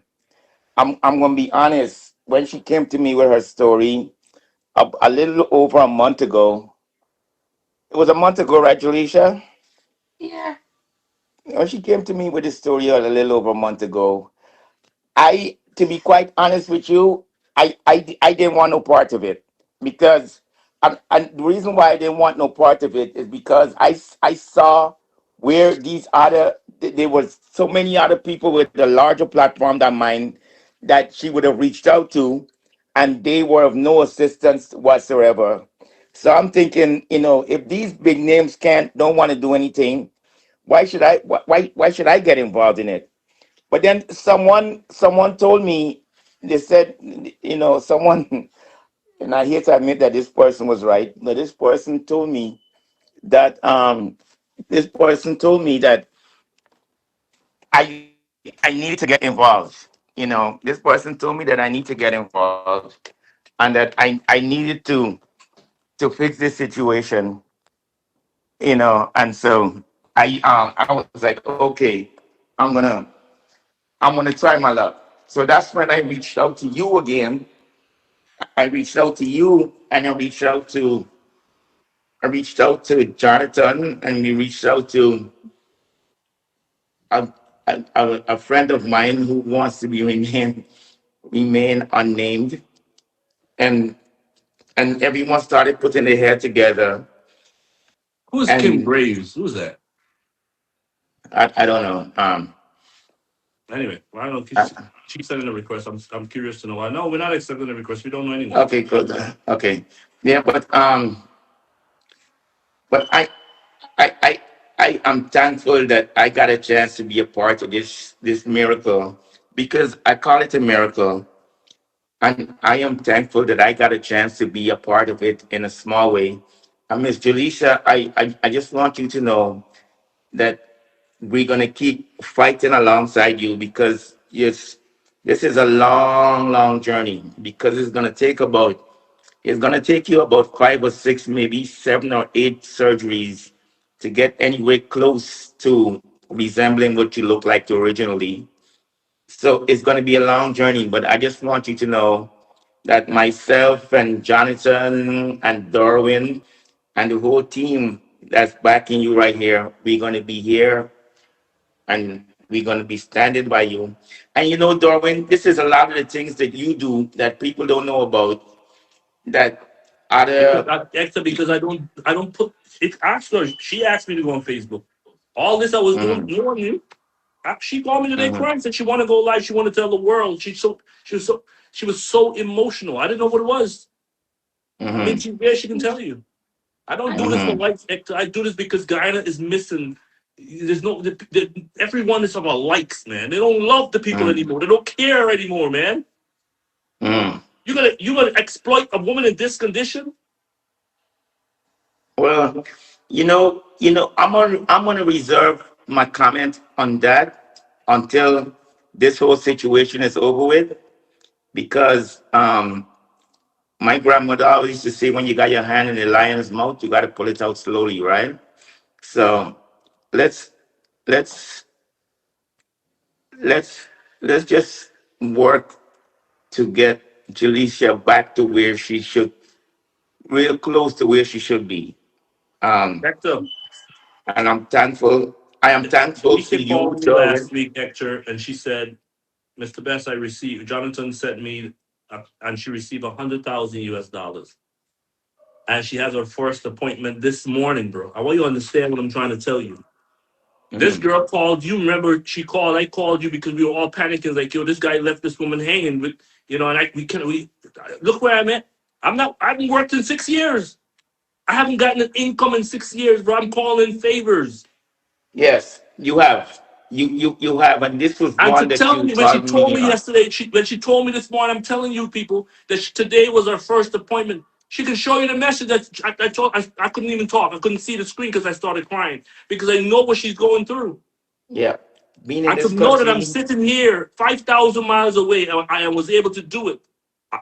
gonna be honest. When she came to me with her story a little over a month ago, it was a month ago, right, Julisha? Yeah. When she came to me with this story a little over a month ago, to be quite honest with you, I didn't want no part of it because, and the reason why I didn't want no part of it is because I saw where there was so many other people with a larger platform than mine that she would have reached out to, and they were of no assistance whatsoever. So I'm thinking, if these big names don't want to do anything, why should why should I get involved in it? But then someone told me, they said, someone, and I hate to admit that this person was right, but this person told me that this person told me that I needed to get involved. You know, this person told me that I need to get involved and that I needed to fix this situation, you know, and so I was like, okay, I'm gonna I'm gonna try my luck. So that's when I reached out to you again. I reached out to you and I reached out to Jonathan and we reached out to a, a friend of mine who wants to be remain unnamed, and everyone started putting their head together. Who's Kim And Graves? Who's that? I don't know. Anyway, I don't know. Uh, She's sending a request. I'm curious to know why. No, we're not accepting the request. We don't know anyone. okay, good. Okay, yeah, but I am thankful that I got a chance to be a part of this miracle, because I call it a miracle. And I am thankful that I got a chance to be a part of it in a small way. And Miss Jaleisha, I just want you to know that we're gonna keep fighting alongside you, because yes, this is a long journey, because it's gonna take you about 5 or 6, maybe 7 or 8 surgeries to get anywhere close to resembling what you look like originally. So it's gonna be a long journey, but I just want you to know that myself and Jonathan and Darwin and the whole team that's backing you right here, we're gonna be here and we're gonna be standing by you. And you know, Darwin, this is a lot of the things that you do that people don't know about. That other, Except because I don't put it. Asked her. She asked me to go on Facebook. All this I was doing, Mhm, no one knew. She called me today mhm, crying, said she want to go live. She want to tell the world. She was so emotional. I didn't know what it was. I mean, mhm, she can tell you. I don't do this for mhm, likes, Hector. I do this because Guyana is missing. There's no everyone is about likes, man. They don't love the people mhm, anymore. They don't care anymore, man. mhm. You gonna exploit a woman in this condition? Well, I'm gonna reserve my comment on that until this whole situation is over with, because my grandmother always used to say, when you got your hand in the lion's mouth, you got to pull it out slowly, right? So let's let's let's let's just work to get Jaleisha back to where she should, real close to where she should be. Um, Hector, and I'm thankful. I am thankful to Alicia you, called me Darwin. last week, Hector, and she said, "Mr. Best, I received." Jonathan sent me, and she received 100,000 US dollars, and she has her first appointment this morning, bro. I want you to understand what I'm trying to tell you. This Mhm. girl called you. Remember, she called. I called you because we were all panicking. Like, yo, this guy left this woman hanging. With, and we can we look where I'm at. I'm not. I haven't worked in 6 years. I haven't gotten an income in 6 years, bro. I'm calling favors. Yes, you have. You have, and this was And to one that tell you me when she told told me. me yesterday, when she told me this morning, I'm telling you people that today was her first appointment. She can show you the message that I told. I couldn't even talk. I couldn't see the screen because I started crying because I know what she's going through. Yeah, being in And to this know that I'm country. sitting here 5,000 miles away, I was able to do it.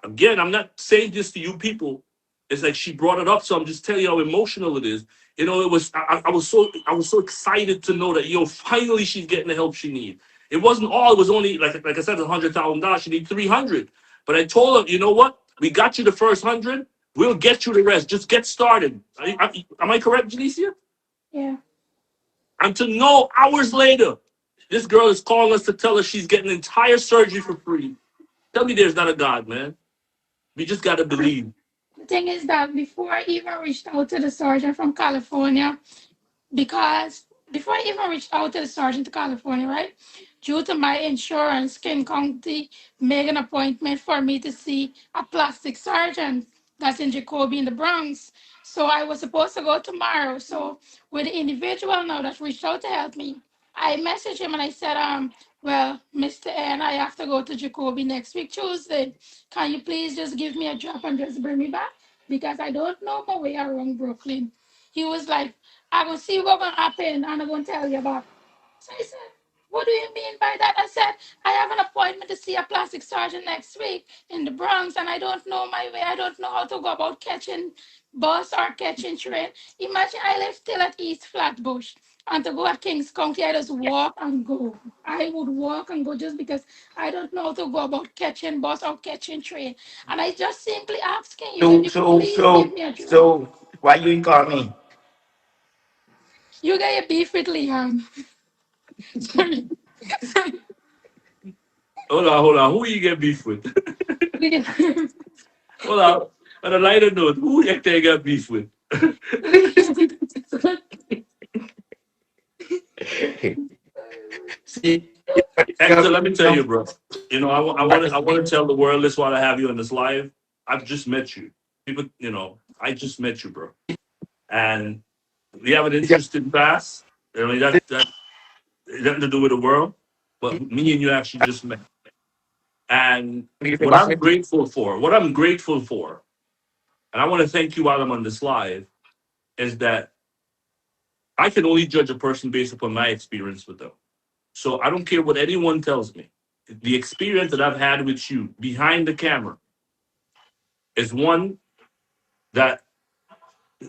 Again, I'm not saying this to you people. It's like she brought it up, so I'm just telling you how emotional it is. It was I was so excited to know that finally she's getting the help she needs. It wasn't all. It was only like I said, $100,000. She need 300. But I told her, you know what? We got you the first 100. We'll get you the rest. Just get started. Am I correct, Janicia? Yeah. And to know hours later, this girl is calling us to tell us she's getting entire surgery for free. Tell me there's not a God, man. We just gotta believe. The thing is that before I even reached out to the surgeon from California, because before I even reached out to the sergeant to California, right? Due to my insurance, King County made an appointment for me to see a plastic surgeon that's in Jacoby in the Bronx. So I was supposed to go tomorrow. So with the individual now that reached out to help me, I messaged him and I said, well, Mr. N, I have to go to Jacoby next week, Tuesday. Can you please just give me a drop and just bring me back? Because I don't know my way around Brooklyn. He was like, I'm gonna see what's gonna happen, and I'm gonna tell you about. So I said, what do you mean by that? I said, I have an appointment to see a plastic surgeon next week in the Bronx, and I don't know my way. I don't know how to go about catching bus or catching train. Imagine I live still at East Flatbush. And to go at Kings County, I just walk and go. I would walk and go just because I don't know how to go about catching bus or catching train. And I just simply asking you if So, you could so, please give so, me a drive. so, why you ain't call me? You get a beef with Leon. Sorry. Hold on. Who you get beef with? Leon. Hold on. On a lighter note, who you think got beef with? See, Hector, let me tell you, bro. You know, I want to tell the world this while I have you on this live. I've just met you. People, I just met you, bro. And we have an interesting past. I mean, that nothing to do with the world, but me and you actually just met. And what I'm grateful for, and I want to thank you while I'm on this live, is that I can only judge a person based upon my experience with them. So I don't care what anyone tells me. The experience that I've had with you behind the camera is one that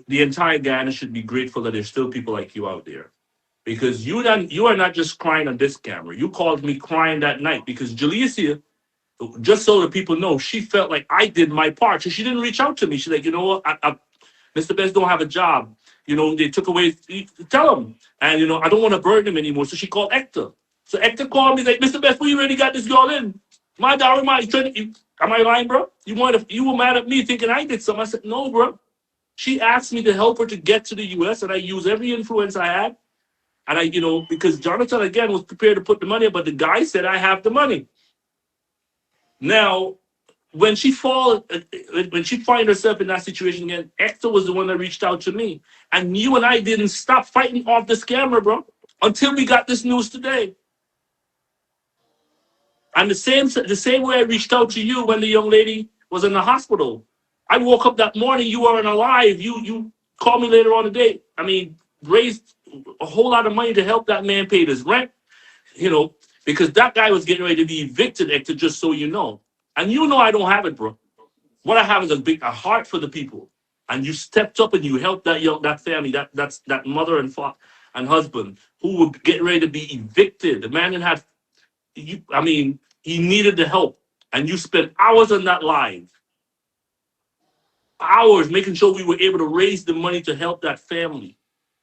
the entire Ghana should be grateful that there's still people like you out there. Because you are not just crying on this camera. You called me crying that night because Jalecia, just so that people know, she felt like I did my part. So she didn't reach out to me. She's like, you know what, Mr. Best don't have a job. They took away, tell him. And, I don't want to burden him anymore. So she called Hector. So Hector called me like, Mr. Best, we already got this girl in. My daughter, am I lying, bro? You were mad at me thinking I did something. I said, no, bro. She asked me to help her to get to the US, and I used every influence I had. And because Jonathan, again, was prepared to put the money up, but the guy said, I have the money. Now, when she find herself in that situation again, Hector was the one that reached out to me. And you and I didn't stop fighting off this camera, bro, until we got this news today. And the same way I reached out to you when the young lady was in the hospital. I woke up that morning, you weren't alive. You called me later on today. I mean, raised a whole lot of money to help that man pay his rent, because that guy was getting ready to be evicted, Hector, just so you know. And I don't have it, bro. What I have is a heart for the people. And you stepped up and you helped that family, that mother and father and husband who were getting ready to be evicted. The man that had he needed the help. And you spent hours on that line, hours making sure we were able to raise the money to help that family.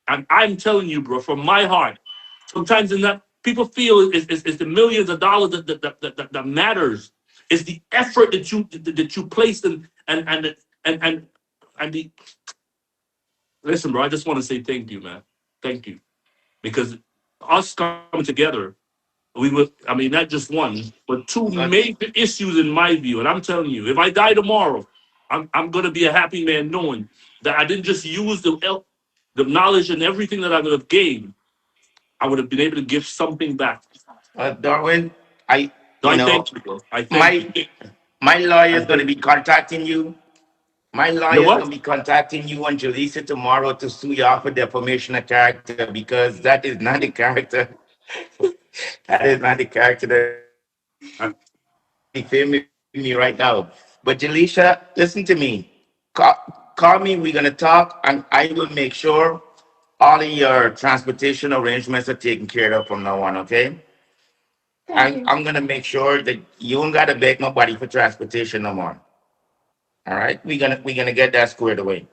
And I'm telling you, bro, from my heart, sometimes in that people feel it's the millions of dollars that matters. It's the effort that you placed in and the listen, bro. I just want to say thank you, man. Thank you, because us coming together, we were. I mean, not just one, but two major issues in my view. And I'm telling you, if I die tomorrow, I'm gonna be a happy man knowing that I didn't just use the knowledge and everything that I would have gained. I would have been able to give something back. Darwin, So I thank you, bro. I thank my you. my lawyer I is going to thank be you. contacting you. My The lawyer is going what? to be contacting you and Jaleesa tomorrow to sue you off for defamation of character because that is not the character. That is not the character that defaming me right now. But Jaleesa, listen to me. Call me. We're going to talk, and I will make sure all of your transportation arrangements are taken care of from now on. Okay? Thank And you. I'm gonna make sure that you don't gotta beg nobody for transportation no more. All right, we're gonna get that squared away.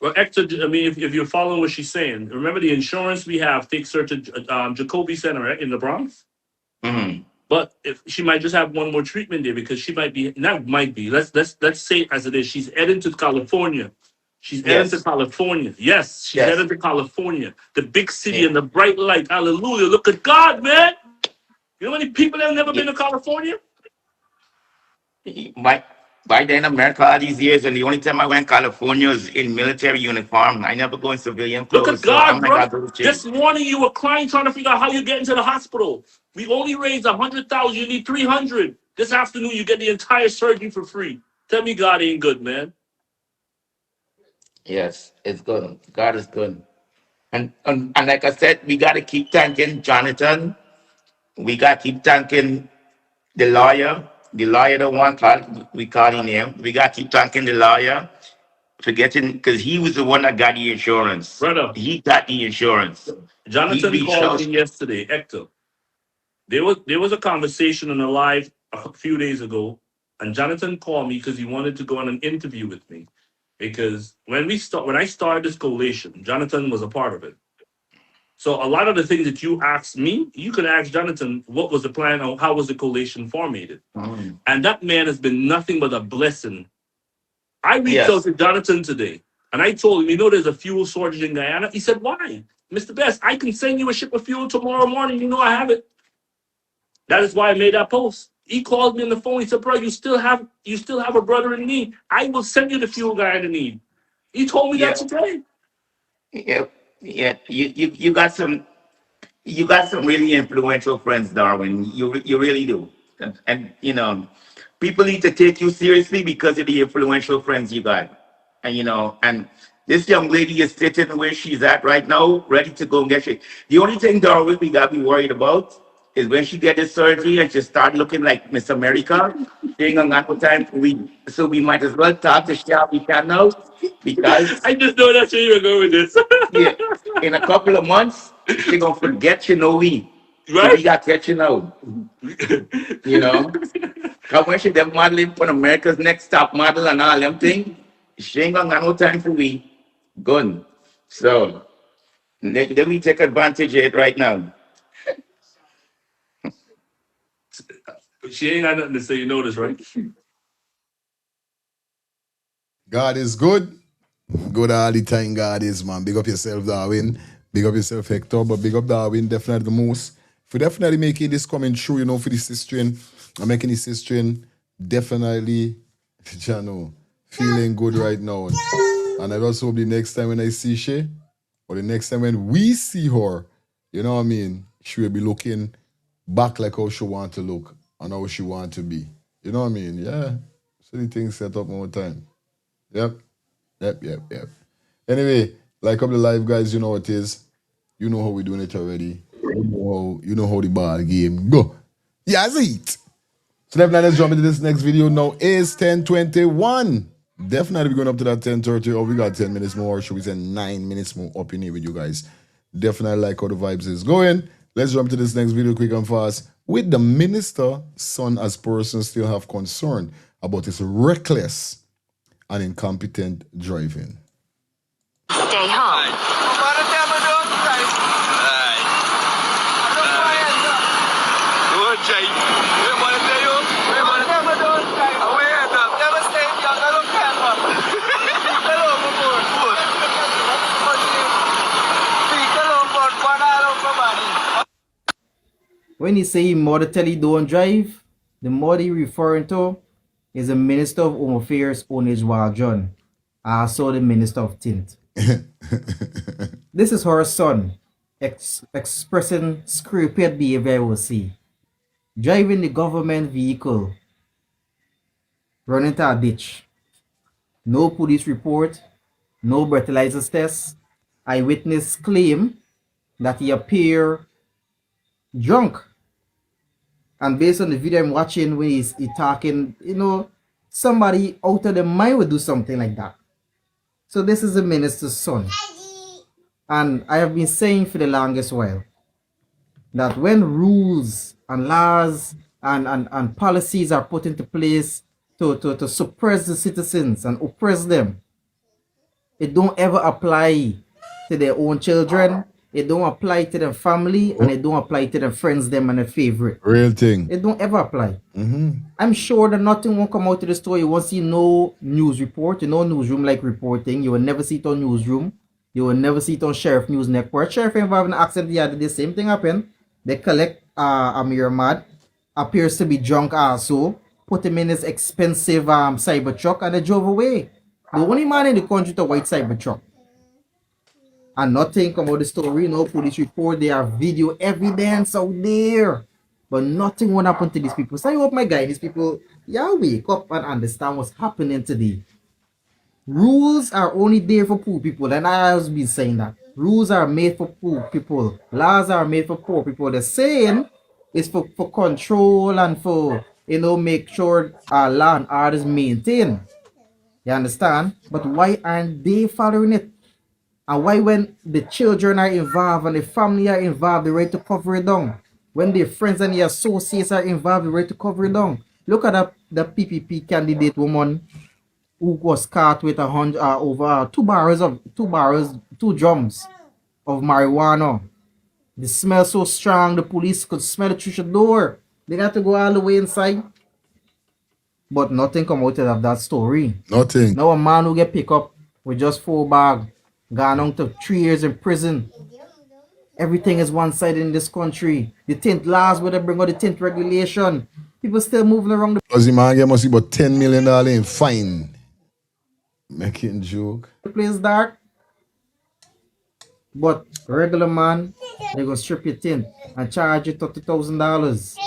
Well, Hector, I mean, if you're following what she's saying, remember the insurance we have takes her to Jacoby Center, right, in the Bronx. Mm-hmm. But if she might just have one more treatment there because she might be not might be. Let's say it as it is. She's heading to California. She's heading to Yes, California. Yes, she's yes. heading to California, the big city Yeah. and the bright light. Hallelujah! Look at God, man. You know how many people that have never been to California? By by then, America all these years, and the only time I went California was in military uniform. I never go in civilian Look at clothes, so I'm God, like, bro. I go to This change. morning you were crying trying to figure out how you get into the hospital. We only raised 100,000. You need 300. This afternoon you get the entire surgery for free. Tell me God ain't good, man. Yes, it's good. God is good. And like I said, we got to keep thanking Jonathan. We got to keep thanking the lawyer. The lawyer, the one we call him name. We got to keep thanking the lawyer for getting, because he was the one that got the insurance. Brother, He got the insurance. He Jonathan reached called me out. yesterday, Hector. There was a conversation on the live a few days ago, and Jonathan called me because he wanted to go on an interview with me. Because when I started this coalition, Jonathan was a part of it. So a lot of the things that you asked me, you can ask Jonathan what was the plan or how was the coalition formated. And that man has been nothing but a blessing. I reached out Yes. to Jonathan today and I told him, there's a fuel shortage in Guyana. He said, why? Mr. Best, I can send you a ship of fuel tomorrow morning. I have it. That is why I made that post. He called me on the phone. He said, bro, you still have a brother in need. I will send you the fuel Guyana need. He told me that Yeah. today. Yeah. Yeah. You got some really influential friends, Darwin. You really do. And people need to take you seriously because of the influential friends you got. And this young lady is sitting where she's at right now, ready to go and get shit. The only thing, Darwin, we got to be worried about is when she get this surgery and she start looking like Miss America. She ain't gonna got no time for we, so we might as well talk to Shab we can now because I just know that's where you were going with this. yeah, in a couple of months, she gonna forget we. So Right? we got catching out. Cause when she them modeling for America's Next Top Model and all them thing, she ain't gonna got no time for we. Good. So let me take advantage of it right now. She ain't got nothing to say. You know this, right? God is good. Good all the time, God is, man. Big up yourself, Darwin. Big up yourself, Hector. But big up Darwin, definitely the most. For definitely making this coming true, for the sister. I'm making this sister definitely, Jano, feeling good right now. And I also hope the next time when I see she, or the next time when we see her, you know what I mean, she will be looking back like how she want to look and how she want to be. You know what I mean? Yeah. So the things set up more time. Yep. Yep. Anyway, like up the live, guys, you know what it is. You know how we're doing it already. You know how the ball game go. Yeah, that's it. So definitely let's jump into this next video now. Is 10:21. Definitely we're going up to that 10:30. Or we got 10 minutes more. Should we say 9 minutes more up in here with you guys? Definitely like how the vibes is going. Let's jump to this next video quick and fast. With the minister's son as person still have concern about his reckless and incompetent driving. Stay home. When he say Mothe tell you don't drive, the Mothe he referring to is the Minister of Home Affairs, Onejwal John, also the Minister of Tint. This is her son expressing scripted behavior, I will say. Driving the government vehicle, running into a ditch. No police report, no breathalyzer test. Eyewitness claim that he appear drunk. And based on the video I'm watching when he's talking, somebody out of their mind would do something like that. So this is the minister's son. And I have been saying for the longest while that when rules and laws and policies are put into place to suppress the citizens and oppress them, it don't ever apply to their own children. It don't apply to their family, and it don't apply to their friends, them and their favorite. Real thing. It don't ever apply. I'm sure that nothing won't come out of the story. You won't see no news report, newsroom like reporting. You will never see it on newsroom. You will never see it on Sheriff News Network. Sheriff involved in an accident the other day, same thing happened. They collect Amir Mad, appears to be drunk also, put him in his expensive cyber truck, and they drove away. The only man in the country to white cyber truck. And nothing come out the story, no police report, there are video evidence out there. But nothing won't happen to these people. So I hope, my guy, these people, wake up and understand what's happening today. Rules are only there for poor people, and I have been saying that. Rules are made for poor people. Laws are made for poor people. The saying is for control and for, make sure our law and order is maintained. You understand? But why aren't they following it? And why when the children are involved and the family are involved, they're ready to cover it down? When the friends and the associates are involved, they're ready to cover it down. Look at the PPP candidate woman who was caught with over 2 drums of marijuana. The smell so strong, the police could smell it through the door. They got to go all the way inside. But nothing come out of that story. Nothing. Now a man who get picked up with just 4 bags, gone on to 3 years in prison. Everything is one-sided in this country. The tint laws, where they bring out the tint regulation. People still moving around the Because the man get must be about $10 million in fine. Making joke. The place dark. But regular man, they gonna strip your tint and charge you $30,000.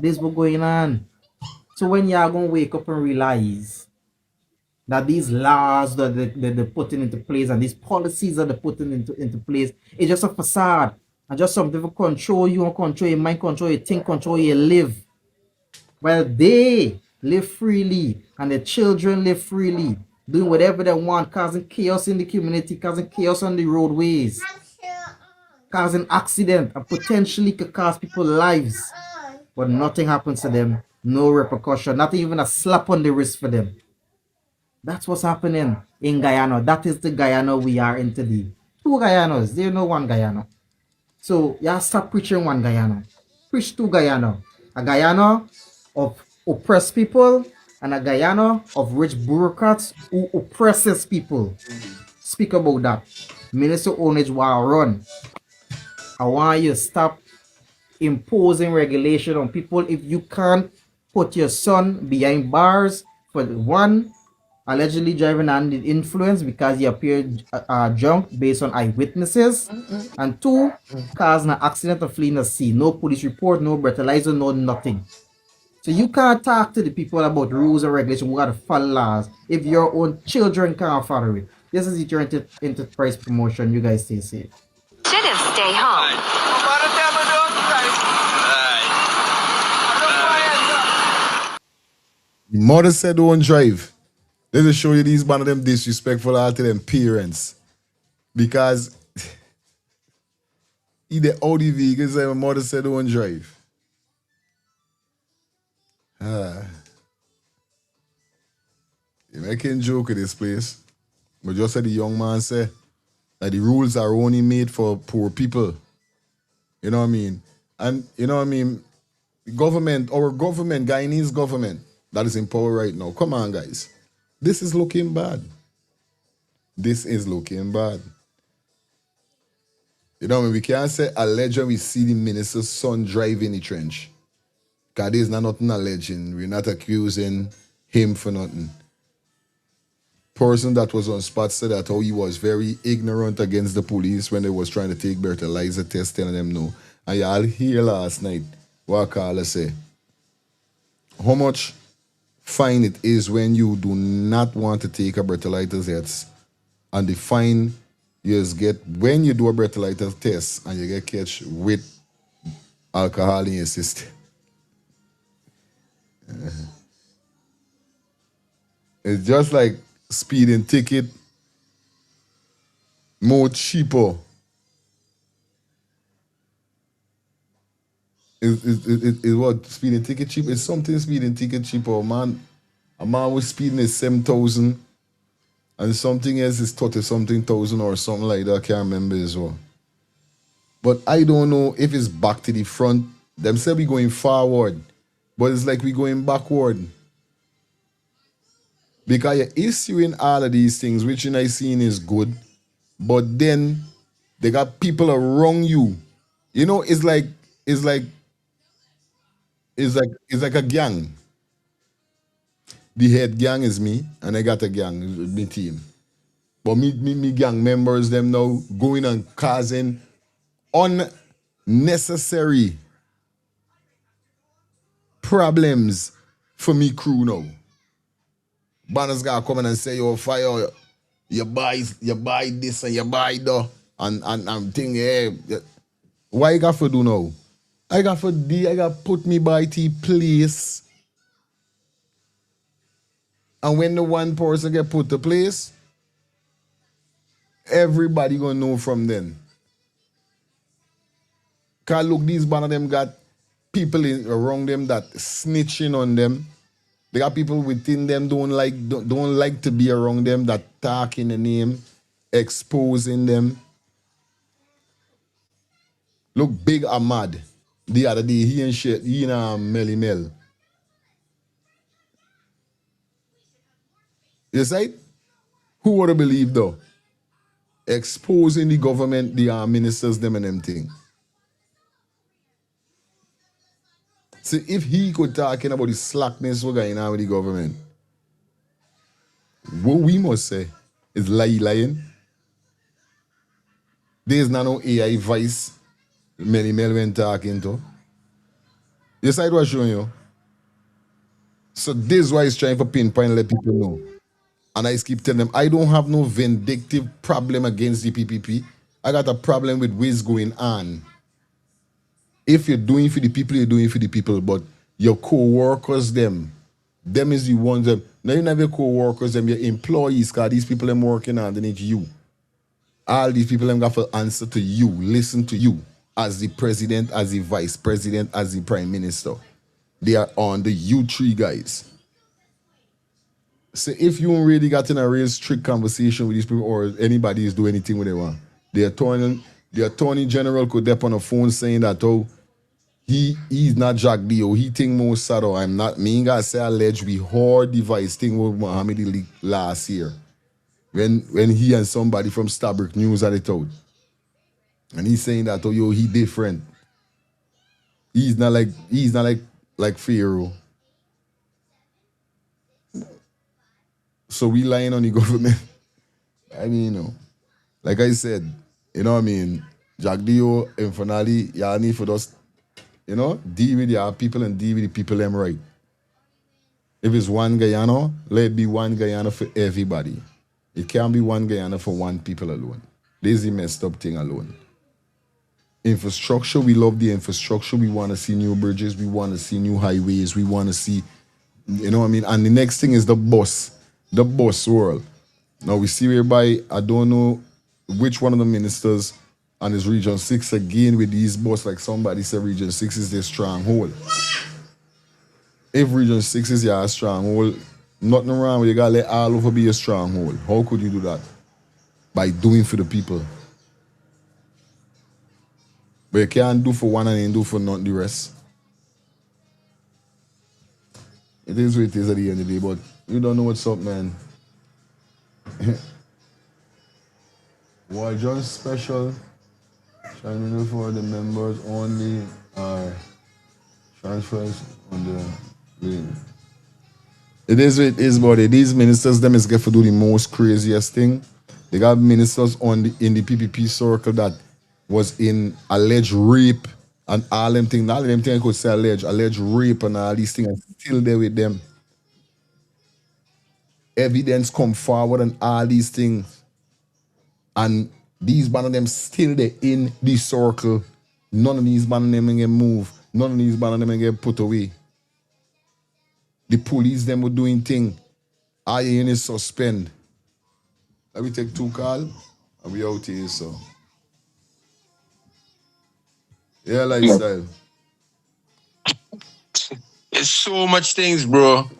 This what going on. So when y'all gonna wake up and realize that these laws that they're putting into place and these policies that they're putting into place, it's just a facade and just something to control you and control your mind, control your think, control your live. While they live freely and their children live freely, doing whatever they want, causing chaos in the community, causing chaos on the roadways, causing accident and potentially could cause people's lives. But nothing happens to them, no repercussion, not even a slap on the wrist for them. That's what's happening in Guyana. That is the Guyana we are in today. 2 Guyanas, there no 1 Guyana. So y'all stop preaching 1 Guyana. Preach 2 Guyana. A Guyana of oppressed people and a Guyana of rich bureaucrats who oppresses people. Speak about that. Minister Onage will run. I want you to stop imposing regulation on people. If you can't put your son behind bars for 1, allegedly driving under influence because he appeared drunk based on eyewitnesses, and 2, causing an accident or fleeing the scene. No police report, no breathalyzer, no nothing. So you can't talk to the people about rules and regulations. We got to follow laws if your own children can't follow it. This is your enterprise promotion. You guys stay safe. Should have stayed home. Mother said don't drive. Let me show you these one of them disrespectful out to them parents. Because in the Audi vehicle, my mother said don't drive. You making joke of this place. But just said the young man said that the rules are only made for poor people. You know what I mean? And you know what I mean? Government, our government, Guyanese government, that is in power right now. Come on, guys. This is looking bad. This is looking bad. You know what I mean? We can't say alleged when we see the minister's son driving the trench. Because there's not nothing alleging. We're not accusing him for nothing. Person that was on spot said that how he was very ignorant against the police when they was trying to take breathalyzer test, telling them no. And y'all hear last night what Carla say. How much fine it is when you do not want to take a breathalyzer test, and the fine you just get when you do a breathalyzer test and you get catch with alcohol in your system. It's just like speeding ticket, more cheaper. Is what speeding ticket cheap? It's something speeding ticket cheaper, man. A man was speeding at 7,000 and something else is 30-something thousand or something like that. I can't remember as well. But I don't know if it's back to the front. Them say we going forward, but it's like we going backward. Because you're issuing all of these things, which I seen is good, but then they got people around you. You know, it's like a gang. The head gang is me, and I got a gang, my team. But me gang members, them now going and causing unnecessary problems for me crew now. Banners gonna come in and say, yo, fire, you buy this and you buy that. And I'm thinking, hey, why I got to do now? I got put me by the place. And when the one person get put to place, everybody gonna know from then. Cause look, these one of them got people around them that snitching on them. They got people within them don't like to be around them that talk in the name, exposing them. Look, Big Ahmad, the other day, he and shit, he and Melly Mel. You see? Who would have believed though? Exposing the government, the ministers, them and them thing. See, if he could talking about the slackness we're going on with the government, what we must say is lying. There's no AI voice Melly Mel went talking to. You see what I'm showing you? So this is why he's trying to pinpoint and let people know. And I keep telling them, I don't have no vindictive problem against the PPP. I got a problem with what's going on. If you're doing for the people, you're doing for the people. But your co-workers, them is the ones that, now you have your co-workers, them, your employees, because these people are working underneath you. All these people have got to answer to you, listen to you, as the president, as the vice president, as the prime minister. They are on the you three guys. So if you already got in a real strict conversation with these people or anybody is doing anything with them, the attorney general could dep on a phone saying that, oh, he's not Jack Dio, he think more subtle. I'm not, me ain't gotta say alleged, we heard device thing with Muhammad Ali last year. When he and somebody from Starbrick News had it out. And he's saying that, oh, yo, he different. He's not like Pharaoh. So we lying on the government. I mean, you know, like I said, you know what I mean? Jack Dio and finally, y'all need for us, you know, deal with your people and deal with the people them right. If it's one Guyana, let it be one Guyana for everybody. It can't be one Guyana for one people alone. This is the messed up thing alone. Infrastructure, we love the infrastructure. We want to see new bridges. We want to see new highways. We want to see, you know what I mean? And the next thing is the bus world. Now we see whereby, I don't know which one of the ministers on his Region 6 again with these bus, like somebody said Region 6 is their stronghold. If Region 6 is your stronghold, nothing wrong with you gotta let all over be your stronghold. How could you do that? By doing for the people. But you can't do for one and ain't do for not the rest. It is what it is at the end of the day, but you don't know what's up, man. Well, just special. Shining for the members only are transfers on the lane. It is what it is, but these ministers them is get to do the most craziest thing. They got ministers in the PPP circle that was in alleged rape and all them things. All them things I could say alleged rape and all these things are still there with them. Evidence come forward and all these things. And these band of them still there in the circle. None of these band of them get moved. None of these band of them get put away. The police them were doing thing. All you in is suspend. Let me take 2 calls and we out here, so. Yeah, lifestyle. It's so much things, bro.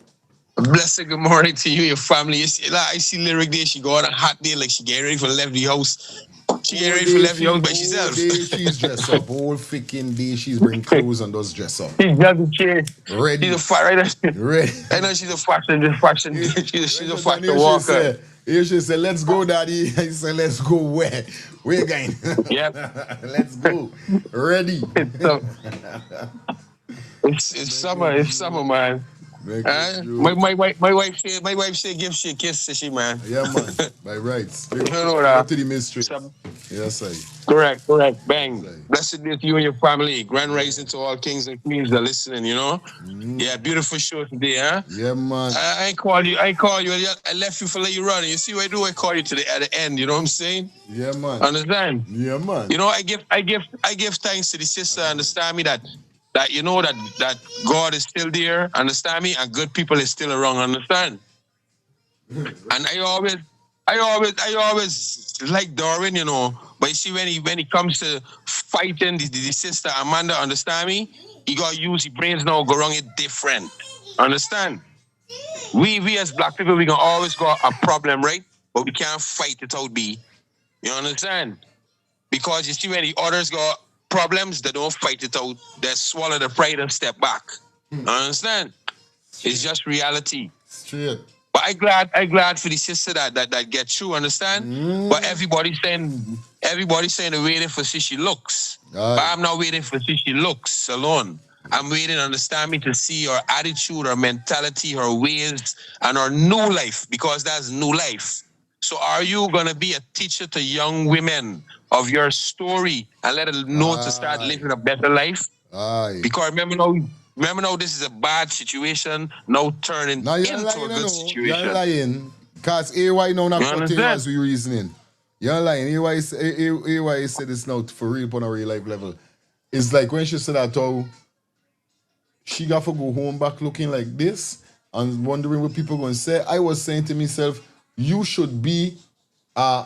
A blessed good morning to you and your family. I see Lyric there. She go on a hot day, like she get ready for left the house. She get ready for left the house by herself. She's dressed up. Whole freaking day she's bring clothes and does dress up. She's just a kid. Ready. She's a right. Ready. I know she's a fashion. She's a fashion walker. Here she said, let's go, daddy. I said, let's go where? Where again? Yep. Let's go. Ready. It's summer. It's summer, man. My wife say give she a kiss, say she, man. Yeah, man. By rights. You know that. To the mistress. Yes, I. Correct. Bang. Blessed day to you and your family. Grand rising to all kings and queens that are listening, you know? Yeah, beautiful show today, huh? Yeah, man. I call you. I left you for let you run. You see what I do? I call you at the end, you know what I'm saying? Yeah, man. Understand? Yeah, man. You know, I give thanks to the sister, understand me, that you know that God is still there, understand me, and good people is still around, understand? And I always like Darwin, you know. But you see, when he comes to fighting the sister Amanda, understand me, he gotta use his brains now, go wrong it different. Understand? We as black people, we can always got a problem, right? But we can't fight it out, B. You understand? Because you see, when the others got problems, they don't fight it out. They swallow the pride and step back. Understand? It's just reality. Straight. But I glad for the sister that get through, understand? But everybody's saying they're waiting for see she looks. But I'm not waiting for see she looks alone. I'm waiting, understand me, to see her attitude, her mentality, her ways, and her new life, because that's new life. So are you gonna be a teacher to young women of your story and let them know to start living a better life? Because remember now this is a bad situation, now turning into a good situation. You're lying. Because AY now not cutting you as we reasoning. You're lying. AY said this now for real on a real life level. It's like when she said that how she got to go home back looking like this and wondering what people going to say. I was saying to myself, you should be a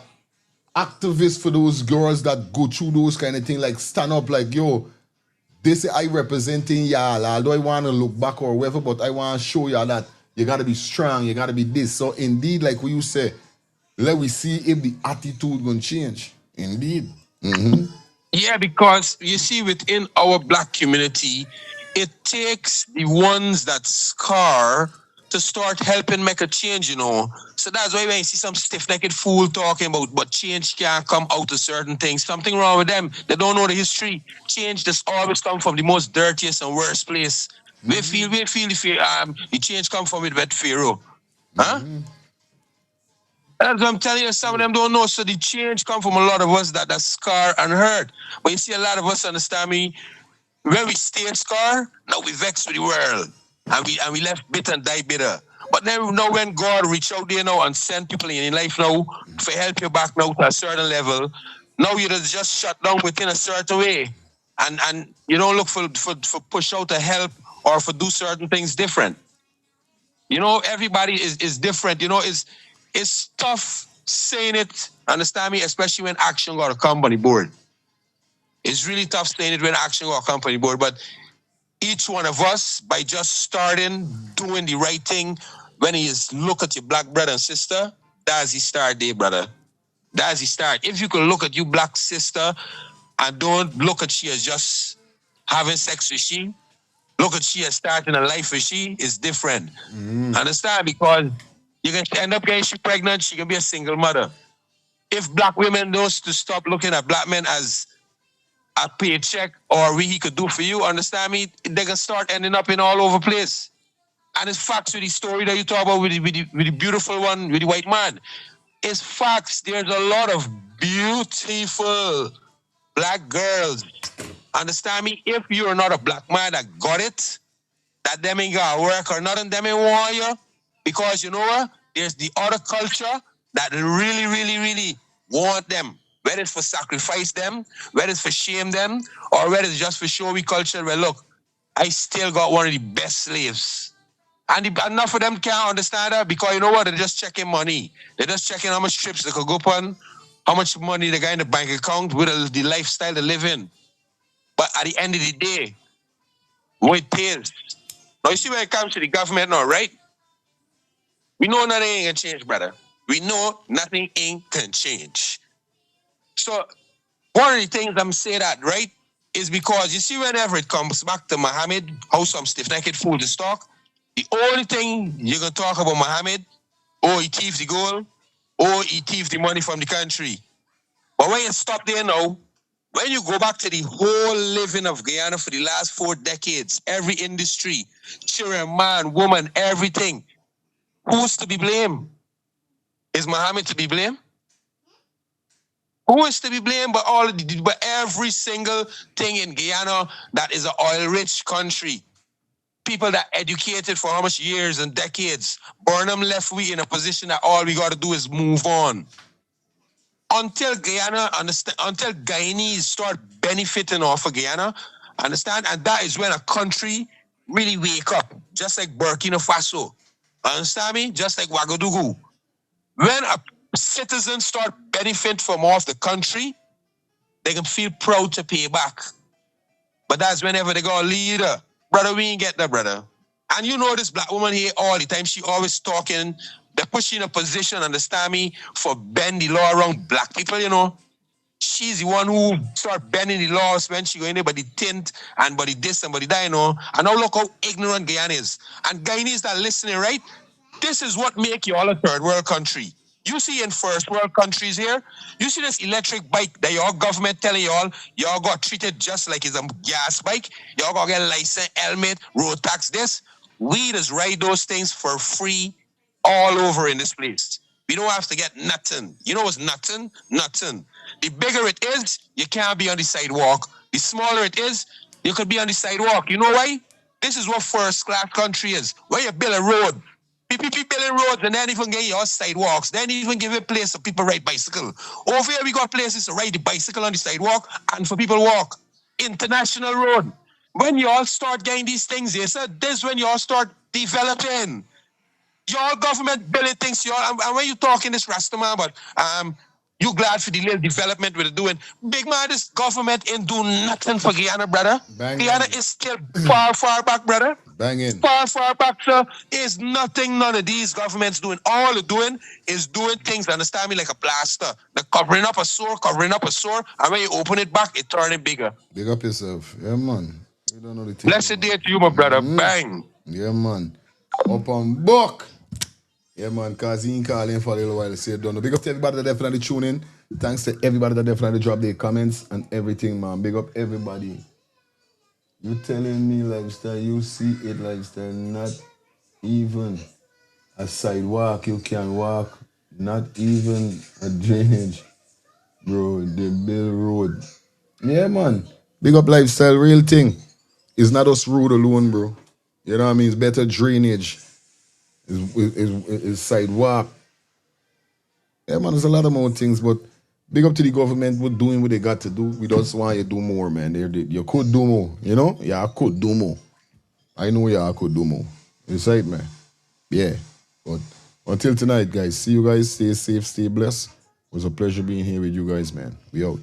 activist for those girls that go through those kind of things, like stand up like, yo, they say I representing y'all, although I want to look back or whatever, but I want to show y'all that you got to be strong, you got to be this. So indeed, like what you say, let we see if the attitude going to change. Indeed. Yeah, because you see, within our black community, it takes the ones that scar to start helping make a change, you know. So that's why when you see some stiff-necked fool talking about, but change can't come out of certain things, something wrong with them. They don't know the history. Change just always come from the most dirtiest and worst place. We feel the change come from it with Pharaoh. Huh? That's what I'm telling you, some of them don't know. So the change come from a lot of us that scar and hurt. But you see, a lot of us, understand me, when we stay scar, now we vex with the world. And we left bitter and die bitter. But then now when God reach out there now and send people in your life now to help you back now to a certain level, now you just shut down within a certain way. And you don't look for push out to help or for do certain things different. You know, everybody is different. You know, it's tough saying it, understand me, especially when action got to come on the board. It's really tough saying it when action got to come on the board, but each one of us, by just starting, doing the right thing, when he is look at your black brother and sister, that's the start there, brother. That's the start. If you could look at your black sister and don't look at she as just having sex with she, look at she as starting a life with she, is different. Understand? Because you can end up getting she pregnant, she can be a single mother. If black women knows to stop looking at black men as a paycheck or what he could do for you, understand me, they can start ending up in all over place. And it's facts with the story that you talk about with the beautiful one, with the white man. It's facts. There's a lot of beautiful black girls. Understand me? If you're not a black man that got it, that them ain't gonna work or nothing, them ain't want you. Because you know what? There's the other culture that really, really, really want them. Whether it's for sacrifice them, whether it's for shame them, or whether it's just for show we culture where, look, I still got one of the best slaves. And enough of them can't understand that because you know what? They're just checking money. They're just checking how much trips they could go on, how much money they got in the bank account with the lifestyle they live in. But at the end of the day, what it pays. Now you see when it comes to the government now, right? We know nothing ain't gonna change, brother. We know nothing ain't gonna change. So one of the things I'm saying that, right, is because you see whenever it comes back to Muhammad, how some stiff-necked fool to talk, the only thing you're gonna talk about Muhammad, oh, he thieved the gold, oh, he thieved the money from the country. But when you stop there now, When you go back to the whole living of Guyana for the last 4 decades, every industry, children, man, woman, everything, who's to be blamed? Is Mohammed to be blamed? Who is to be blamed but every single thing in Guyana that is an oil-rich country? People that educated for how much years and decades. Burnham left we in a position that all we got to do is move on. Until Guyanese start benefiting off of Guyana, understand? And that is when a country really wake up, just like Burkina Faso. Understand me? Just like Ouagadougou. When a citizen start benefiting from off the country, they can feel proud to pay back. But that's whenever they got a leader. Brother, we ain't get that, brother. And you know this black woman here all the time, she always talking, they put she in a position, understand me, for bend the law around black people, you know. She's the one who start bending the laws when she go in there by the tint and by the this and by the that, you know. And now look how ignorant Guyana is. And Guyanese that listening, right? This is what make you all a third world country. You see in first world countries here, you see this electric bike that your government telling y'all got treated just like it's a gas bike. Y'all got get license, helmet, road tax, this. We just ride those things for free all over in this place. We don't have to get nothing. You know what's nothing? Nothing. The bigger it is, you can't be on the sidewalk. The smaller it is, you could be on the sidewalk. You know why? This is what first class country is. Where you build a road. People building roads and then even get your sidewalks. Then even give a place for people ride bicycle. Over here we got places to ride the bicycle on the sidewalk and for people walk. International road. When you all start getting these things here, so this is when you all start developing. Your government building things, y'all. And when you talking this Rastaman, but you glad for the little development we're doing. Big man, this government ain't do nothing for Guyana, brother. Guyana is still far, far back, brother. Banging. Far, far back, sir. Is nothing none of these governments doing. All they're doing is doing things, understand me, like a plaster. They're covering up a sore, and when you open it back, it turning bigger. Big up yourself. Yeah, man. You don't know the thing. Blessed day to you, my brother. Bang. Yeah, man. Up on buck. Yeah, man, because he ain't calling for a little while. Say, don't know. Big up to everybody that definitely tune in. Thanks to everybody that definitely drop their comments and everything, man. Big up everybody. You telling me, lifestyle, you see it, lifestyle, not even a sidewalk you can walk, not even a drainage. Bro, they build road. Yeah, man. Big up lifestyle, real thing. It's not us road alone, bro. You know what I mean? It's better drainage. Is sidewalk. Yeah, man, there's a lot of more things, but big up to the government. We're doing what they got to do. We just want you to do more, man. You could do more, you know? Yeah, I could do more. I know I could do more. It's right, man. Yeah. But until tonight, guys, see you guys. Stay safe, stay blessed. It was a pleasure being here with you guys, man. We out.